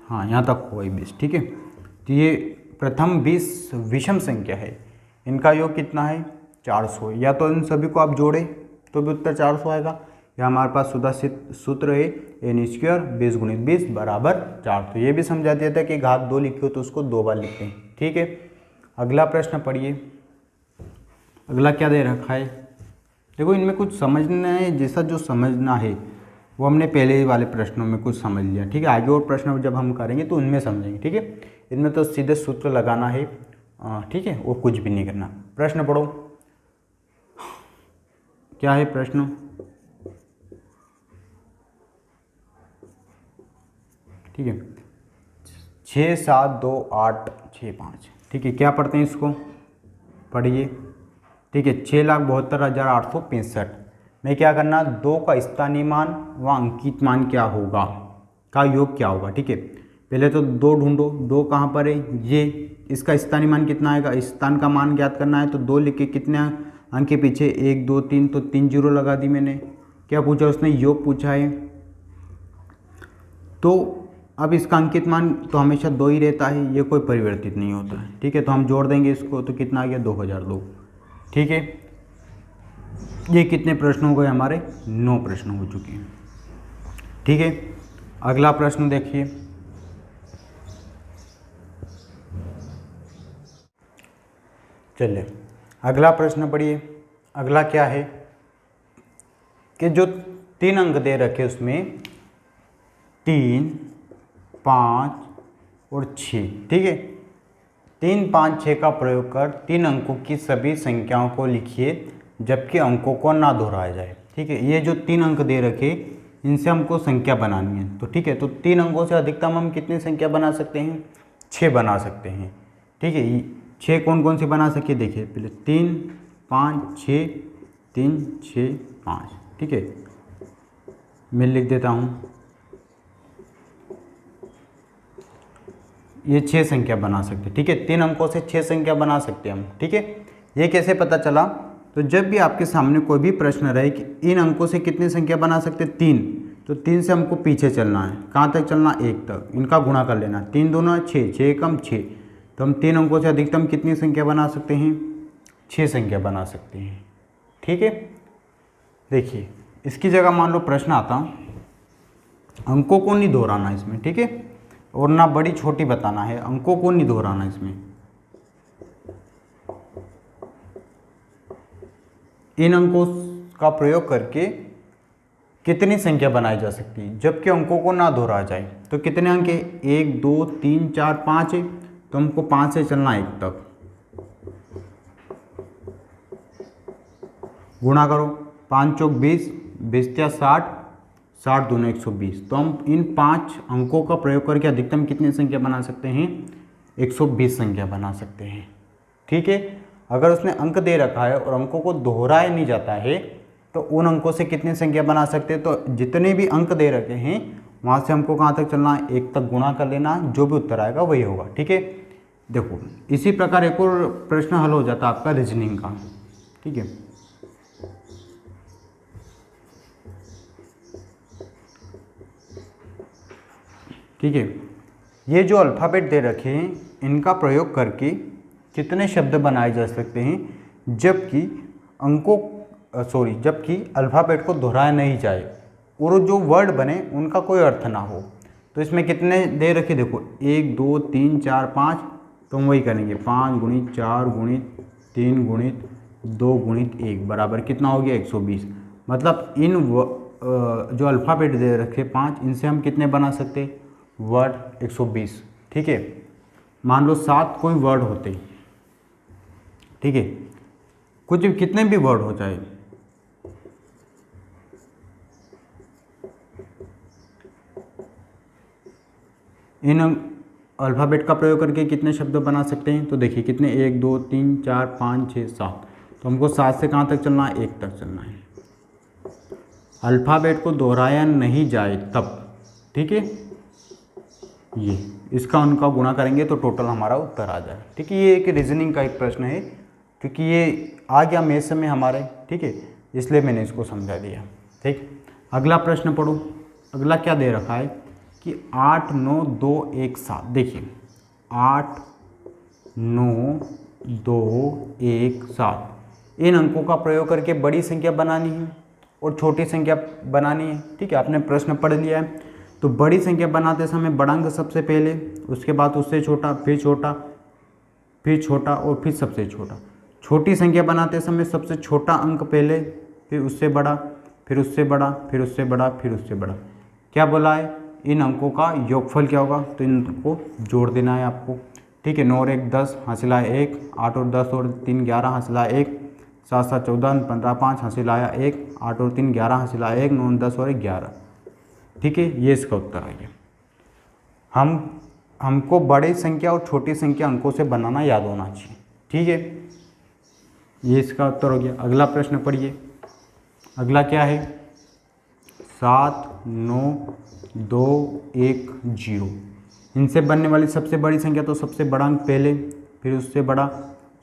हाँ, यहाँ तक हो गई 20, ठीक है। तो ये प्रथम 20 विषम संख्या है, इनका योग कितना है? 400। या तो इन सभी को आप जोड़े तो भी उत्तर 400 आएगा, या हमारे पास सुधारित सूत्र है n² 20 × 20 बराबर 400। ये भी समझा दिया था कि घात 2 लिखी हो तो उसको 2 बार लिखते हैं, ठीक है। अगला प्रश्न पढ़िए। अगला क्या दे रखा है? देखो, इनमें कुछ समझना है, जैसा जो समझना है वो हमने पहले वाले प्रश्नों में कुछ समझ लिया, ठीक है। आगे और प्रश्न जब हम करेंगे तो उनमें समझेंगे, ठीक है। इनमें तो सीधे सूत्र लगाना है, ठीक है, और कुछ भी नहीं करना। प्रश्न पढ़ो, क्या है प्रश्न? ठीक है, 6, 7, 2, 8, 6, 5, ठीक है। क्या पढ़ते हैं इसको? पढ़िए, ठीक है। 6,72,865 में क्या करना? 2 का स्थानीय मान व अंकित मान क्या होगा, का योग क्या होगा, ठीक है। पहले तो 2 ढूंढो, 2 कहाँ पर है? ये, इसका स्थानीय मान कितना आएगा? स्थान का मान ज्ञात करना है, तो 2 लिख के कितने अंक के पीछे 1, 2, 3, तो 3 जीरो लगा दी मैंने। क्या पूछा उसने? योग पूछा है। तो अब इसका अंकित मान तो हमेशा 2 ही रहता है, ये कोई परिवर्तित नहीं होता है, ठीक है। तो हम जोड़ देंगे इसको, तो कितना आ गया? 2002, ठीक है। ये कितने प्रश्न हो गए हमारे? 9 प्रश्न हो चुके हैं, ठीक है। अगला प्रश्न देखिए, चलिए अगला प्रश्न पढ़िए। अगला क्या है कि जो 3 अंक दे रखे उसमें 3, 5 और 6, ठीक है। 3, 5, 6 का प्रयोग कर 3 अंकों की सभी संख्याओं को लिखिए जबकि अंकों को ना दोहराया जाए, ठीक है। ये जो 3 अंक दे रखे इनसे हमको संख्या बनानी है, तो ठीक है। तो 3 अंकों से अधिकतम हम कितनी संख्या बना सकते हैं? 6 बना सकते हैं, ठीक है। 6 कौन कौन सी बना सके? देखिए, पहले 3, 5, 6, 3, 6, 5, ठीक है। मैं लिख देता हूँ, ये 6 संख्या बना सकते, ठीक है। 3 अंकों से 6 संख्या बना सकते हैं हम, ठीक है। ये कैसे पता चला? तो जब भी आपके सामने कोई भी प्रश्न रहे कि इन अंकों से कितनी संख्या बना सकते? 3, तो 3 से हमको पीछे चलना है, कहाँ तक चलना? 1 तक, इनका गुणा कर लेना। 3 दूना 6, 6 एकम 6, तो हम 3 अंकों से अधिकतम कितनी संख्या बना सकते हैं? 6 संख्या बना सकते हैं, ठीक है। देखिए, इसकी जगह मान लो प्रश्न आता, अंकों को नहीं दोहराना इसमें, ठीक है, और ना बड़ी छोटी बताना है, अंकों को नहीं दोहराना इसमें। इन अंकों का प्रयोग करके कितनी संख्या बनाई जा सकती है जबकि अंकों को ना दोहराया जाए। तो कितने अंक है, 1 2 3 4 5 है, तो हमको 5 से चलना 1 तक। गुणा करो, 5 चौक 20, 20 या 60, 60 दूना 120। तो हम इन 5 अंकों का प्रयोग करके अधिकतम कितनी संख्या बना सकते हैं, 120 संख्या बना सकते हैं। ठीक है, अगर उसने अंक दे रखा है और अंकों को दोहराया नहीं जाता है तो उन अंकों से कितनी संख्या बना सकते हैं, तो जितने भी अंक दे रखे हैं वहाँ से हमको कहाँ तक चलना है, 1 तक गुणा कर लेना, जो भी उत्तर आएगा वही होगा। ठीक है, देखो इसी प्रकार एक और प्रश्न हल हो जाता है आपका रीजनिंग का। ठीक है, ठीक है, ये जो अल्फ़ाबेट दे रखे हैं इनका प्रयोग करके कितने शब्द बनाए जा सकते हैं जबकि जबकि अल्फ़ाबेट को दोहराया नहीं जाए और जो वर्ड बने उनका कोई अर्थ ना हो। तो इसमें कितने दे रखे, देखो 1 2 3 4 5, तो हम वही करेंगे 5 गुणित 4 गुणित 3 गुणित 2 गुणित 1 बराबर कितना हो गया, 120। मतलब इन जो अल्फ़ाबेट दे रखे 5, इनसे हम कितने बना सकते, वर्ड 120। ठीक है, मान लो 7 कोई वर्ड होते, ठीक है, कुछ कितने भी वर्ड हो जाए, इन अल्फ़ाबेट का प्रयोग करके कितने शब्द बना सकते हैं। तो देखिए कितने, 1 2 3 4 5 6 7, तो हमको 7 से कहाँ तक चलना है, 1 तक चलना है। अल्फ़ाबेट को दोहराया नहीं जाए तब। ठीक है, ये इसका उनका गुणा करेंगे तो टोटल हमारा उत्तर आ जाए। ठीक है, ये एक रीजनिंग का एक प्रश्न है क्योंकि ये आ गया मैथ्स में हमारे। ठीक है, इसलिए मैंने इसको समझा दिया। ठीक, अगला प्रश्न पढ़ो। अगला क्या दे रखा है कि 8 9 2 1 7। देखिए 8 9 2 1 7, इन अंकों का प्रयोग करके बड़ी संख्या बनानी है और छोटी संख्या बनानी है। ठीक है, आपने प्रश्न पढ़ लिया है। तो बड़ी संख्या बनाते समय बड़ा अंक सबसे पहले, उसके बाद उससे छोटा, फिर छोटा, फिर छोटा और फिर सबसे छोटा। छोटी संख्या बनाते समय सबसे छोटा अंक पहले, फिर उससे बड़ा, फिर उससे बड़ा, फिर उससे बड़ा, फिर उससे बड़ा। क्या बोला है, इन अंकों का योगफल क्या होगा, तो इनको जोड़ देना है आपको। ठीक है, 9 और 1 10 हासिल आया 1, 8 और 10 और 3 11 हासिल आया 1, 7 7 14 15 5 हासिल आया 1, 8 और 3 11 हासिल आया 1, 9 10 और 11। ठीक है, ये इसका उत्तर है। हमको बड़ी संख्या और छोटी संख्या अंकों से बनाना याद होना चाहिए। ठीक है, ये इसका उत्तर हो गया। अगला प्रश्न पढ़िए। अगला क्या है, 7 9 2 1 0, इनसे बनने वाली सबसे बड़ी संख्या, तो सबसे बड़ा अंक पहले, फिर उससे बड़ा,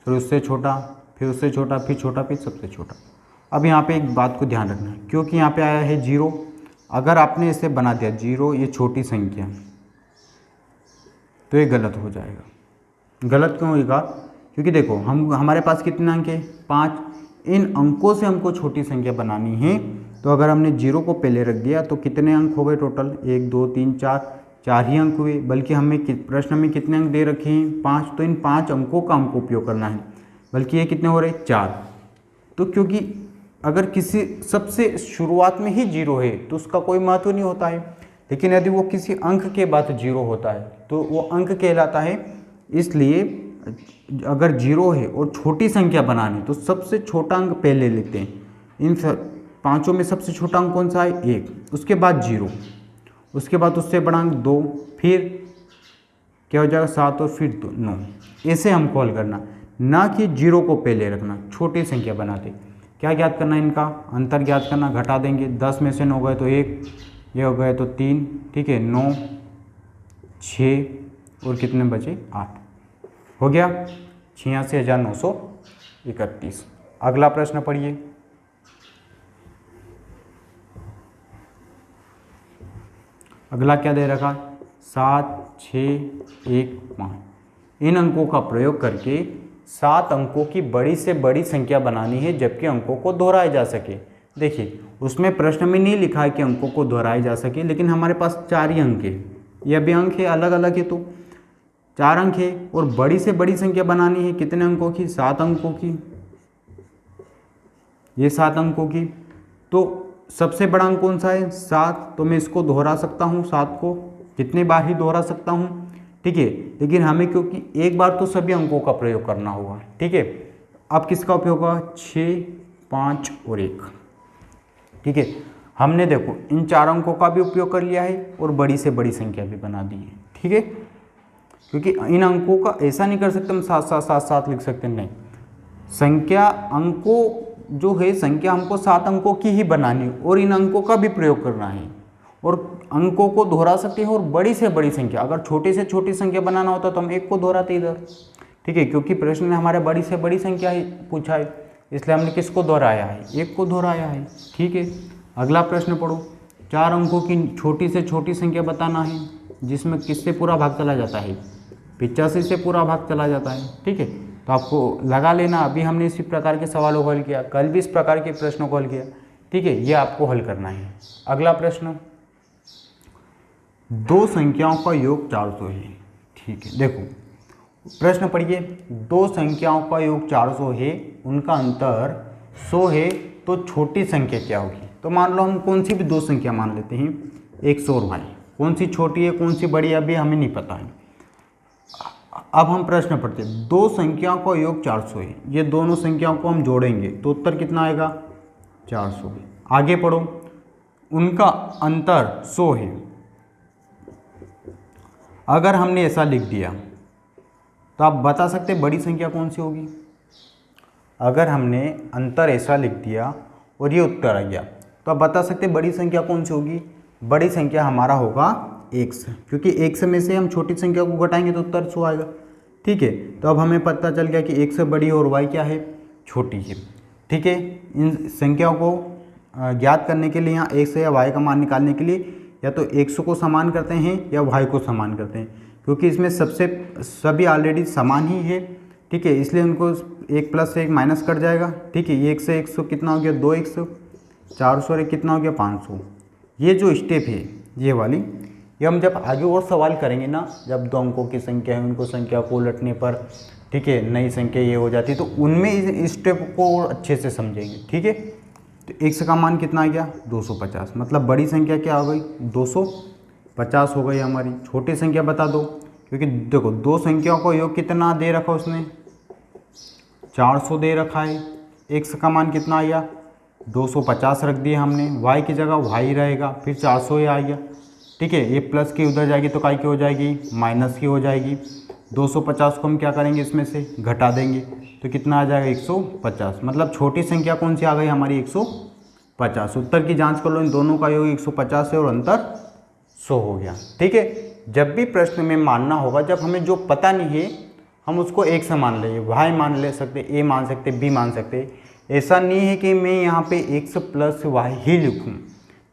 फिर उससे छोटा, फिर उससे छोटा, फिर छोटा, फिर सबसे छोटा। अब यहाँ पे एक बात को ध्यान रखना है, क्योंकि यहाँ पे आया है 0, अगर आपने इसे बना दिया 0 ये छोटी संख्या, तो ये गलत हो जाएगा। गलत क्यों होगा, क्योंकि देखो हमारे पास कितने अंक है, 5, इन अंकों से हमको छोटी संख्या बनानी है। तो अगर हमने 0 को पहले रख दिया तो कितने अंक हो गए टोटल, 1 2 3 4, 4 ही अंक हुए। बल्कि हमें प्रश्न में कितने अंक दे रखे हैं, 5, तो इन 5 अंकों का हमको उपयोग करना है। बल्कि ये कितने हो रहे, 4। तो क्योंकि अगर किसी सबसे शुरुआत में ही 0 है तो उसका कोई महत्व नहीं होता है, लेकिन यदि वो किसी अंक के बाद 0 होता है तो वो अंक कहलाता है। इसलिए अगर 0 है और छोटी संख्या बनानी तो सबसे छोटा अंक पहले लेते हैं। इन 5 में सबसे छोटा अंक कौन सा है, 1, उसके बाद 0, उसके बाद उससे बड़ा अंक 2, फिर क्या हो जाएगा 7 और फिर 9। ऐसे हमको हल करना, ना कि 0 को पहले रखना। छोटी संख्या बनाते क्या ज्ञात करना, इनका अंतर ज्ञात करना। घटा देंगे, 10 में से 9 गए तो 1, ये हो गए तो 3। ठीक है, 9 6 और कितने बचे, 8 हो गया, 86,931। अगला प्रश्न पढ़िए। अगला क्या दे रखा, 7 6 1 5, इन अंकों का प्रयोग करके 7 अंकों की बड़ी से बड़ी संख्या बनानी है जबकि अंकों को दोहराया जा सके। देखिए उसमें प्रश्न में नहीं लिखा है कि अंकों को दोहराया जा सके, लेकिन हमारे पास 4 ही अंक है, ये भी अंक है अलग अलग है, तो 4 अंक है और बड़ी से बड़ी संख्या बनानी है कितने अंकों की, 7 अंकों की, ये 7 अंकों की। तो सबसे बड़ा अंक कौन सा है 7, तो मैं इसको दोहरा सकता हूँ 7 को, कितने बार ही दोहरा सकता हूँ, ठीक है। लेकिन हमें क्योंकि एक बार तो सभी अंकों का प्रयोग करना होगा, ठीक है। अब किसका उपयोग होगा 6, 5 और 1, ठीक है। हमने देखो इन 4 अंकों का भी उपयोग कर लिया है और बड़ी से बड़ी संख्या भी बना दी है, ठीक है। क्योंकि इन अंकों का ऐसा नहीं कर सकते हम 7 7 7 7 लिख सकते, नहीं, संख्या अंकों जो है संख्या हमको 7 अंकों की ही बनानी और इन अंकों का भी प्रयोग करना है और अंकों को दोहरा सकते हैं और बड़ी से बड़ी संख्या, अगर छोटी से छोटी संख्या बनाना होता तो हम 1 को दोहराते इधर, ठीक है। क्योंकि प्रश्न में हमारे बड़ी से बड़ी संख्या ही पूछा है, इसलिए हमने किसको दोहराया है 1 को दोहराया है, ठीक है। अगला प्रश्न पढ़ो, 4 अंकों की छोटी से छोटी संख्या बताना है जिसमें किससे पूरा भाग चला जाता है 85 से पूरा भाग चला जाता है, ठीक है। तो आपको लगा लेना, अभी हमने इसी प्रकार के सवालों को हल किया, कल भी इस प्रकार के प्रश्नों को हल किया, ठीक है। ये आपको हल करना है। अगला प्रश्न, 2 संख्याओं का योग 400 है, ठीक है। देखो प्रश्न पढ़िए, 2 संख्याओं का योग 400 है, उनका अंतर 100 है, तो छोटी संख्या क्या होगी। तो मान लो हम कौन सी भी 2 संख्या मान लेते हैं 100 और y, कौन सी छोटी है कौन सी बड़ी है अभी हमें नहीं पता है। अब हम प्रश्न पढ़ते हैं, 2 संख्याओं का योग 400 है, ये दोनों संख्याओं को हम जोड़ेंगे तो उत्तर कितना आएगा 400। आगे पढ़ो, उनका अंतर 100 है। अगर हमने ऐसा लिख दिया तो आप बता सकते बड़ी संख्या कौन सी होगी। अगर हमने अंतर ऐसा लिख दिया और ये उत्तर आ गया तो आप बता सकते बड़ी संख्या कौन सी होगी। बड़ी संख्या हमारा होगा x, क्योंकि x में से हम छोटी संख्या को घटाएंगे तो उत्तर 100 आएगा, ठीक है। तो अब हमें पता चल गया कि x से बड़ी और y क्या है छोटी है, ठीक है। इन संख्याओं को ज्ञात करने के लिए यहाँ x या y का मान निकालने के लिए या तो x को समान करते हैं या y को समान करते हैं, क्योंकि इसमें सभी ऑलरेडी समान ही है, ठीक है। इसलिए उनको 1 + 1 माइनस कट जाएगा, ठीक है। ये 1 से 100 कितना हो गया 2x, 400 और 1 कितना हो गया 500। ये जो स्टेप है ये वाली, ये हम जब आगे और सवाल करेंगे ना, जब 2 अंकों की संख्या है उनको संख्या को उलटने पर, ठीक है, नई संख्या ये हो जाती है, तो उनमें इस स्टेप को और अच्छे से समझेंगे, ठीक है। तो x का मान कितना आ गया 250, मतलब बड़ी संख्या क्या हो गई 250 हो गई हमारी। छोटी संख्या बता दो, क्योंकि देखो 2 संख्याओं को योग कितना दे रखा उसने 400 दे रखा है, x का मान कितना आ गया 250 रख दिया हमने, y की जगह y रहेगा, फिर 400 ही आ गया, ठीक है। ये प्लस की उधर जाएगी तो काय की हो जाएगी माइनस की हो जाएगी। 250 को हम क्या करेंगे इसमें से घटा देंगे तो कितना आ जाएगा 150, मतलब छोटी संख्या कौन सी आ गई हमारी 150। उत्तर की जांच कर लो, इन दोनों का योग 150 है और अंतर 100 हो गया, ठीक है। जब भी प्रश्न में मानना होगा, जब हमें जो पता नहीं है हम उसको एक से मान लेंगे, y मान ले सकते, a मान सकते, b मान सकते। ऐसा नहीं है कि मैं यहाँ पे x + y ही लिखूँ,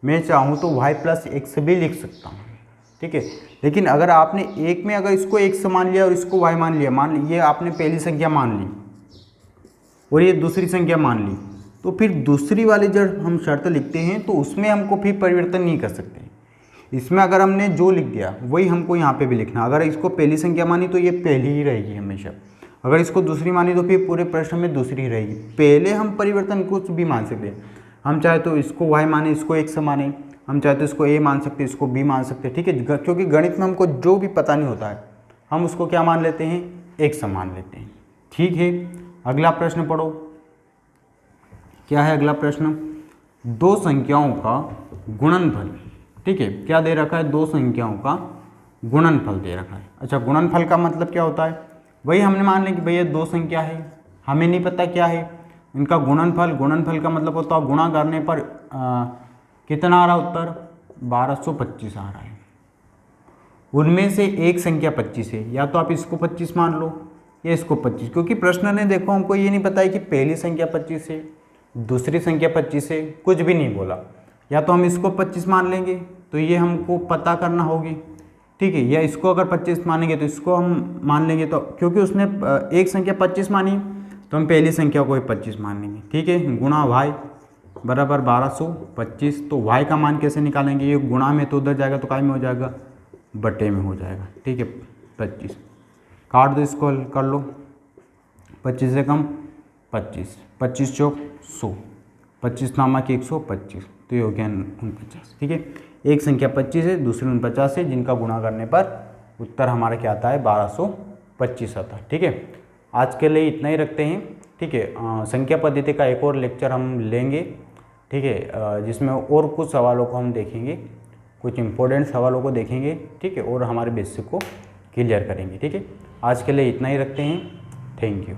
मैं चाहूँ तो y + x भी लिख सकता हूँ, ठीक है। लेकिन अगर आपने एक में अगर इसको x मान लिया और इसको y मान लिया, मान लीजिए आपने पहली संख्या मान ली और ये दूसरी संख्या मान ली, तो फिर दूसरी वाली जब हम शर्त लिखते हैं तो उसमें हमको फिर परिवर्तन नहीं कर सकते। इसमें अगर हमने जो लिख दिया वही हमको यहाँ पे भी लिखना। अगर इसको पहली संख्या मानी तो ये पहली ही रहेगी हमेशा, अगर इसको दूसरी मानी तो फिर पूरे प्रश्न में दूसरी रहेगी। पहले हम परिवर्तन कुछ भी मान सकते हैं, हम चाहे तो इसको y माने, इसको x माने, हम चाहे तो इसको a मान सकते, इसको b मान सकते, ठीक है। क्योंकि गणित में हमको जो भी पता नहीं होता है हम उसको क्या मान लेते हैं x मान लेते हैं, ठीक है। अगला प्रश्न पढ़ो, क्या है अगला प्रश्न, 2 संख्याओं का गुणनफल, ठीक है। क्या दे रखा है 2 संख्याओं का गुणनफल दे रखा है। अच्छा, गुणनफल का मतलब क्या होता है, वही हमने मान लिया कि भैया 2 संख्या है, हमें नहीं पता क्या है इनका गुणनफल। गुणनफल का मतलब होता है गुणा करने पर कितना आ रहा उत्तर 1225 आ रहा है। उनमें से एक संख्या 25 है, या तो आप इसको 25 मान लो या इसको 25, क्योंकि प्रश्न ने देखो हमको ये नहीं पता है कि पहली संख्या 25 है दूसरी संख्या 25 है, कुछ भी नहीं बोला। या तो हम इसको 25 मान लेंगे तो ये हमको पता करना होगी, ठीक है, या इसको अगर 25 मानेंगे तो इसको हम मान लेंगे। तो क्योंकि उसने एक संख्या 25 मानी तो हम पहली संख्या को ही 25 मान लेंगे, ठीक है। गुणा y बराबर 1225, तो y का मान कैसे निकालेंगे, ये गुणा में तो उधर जाएगा तो काय में हो जाएगा बटे में हो जाएगा, ठीक है। 25 काट दो, इसको हल कर लो, 25 से कम 25, 25 चौक 100, 25 नामक 125, तो तो ये हो गया 49। ठीक है, एक संख्या 25 है, दूसरी 49 है, जिनका गुणा करने पर उत्तर हमारा क्या आता है 1225 आता है। ठीक है, आज के लिए इतना ही रखते हैं। ठीक है, संख्या पद्धति का एक और लेक्चर हम लेंगे। ठीक है, जिसमें और कुछ सवालों को हम देखेंगे, कुछ इंपॉर्टेंट सवालों को देखेंगे। ठीक है, और हमारे बेसिक को क्लियर करेंगे। ठीक है, आज के लिए इतना ही रखते हैं। Thank you.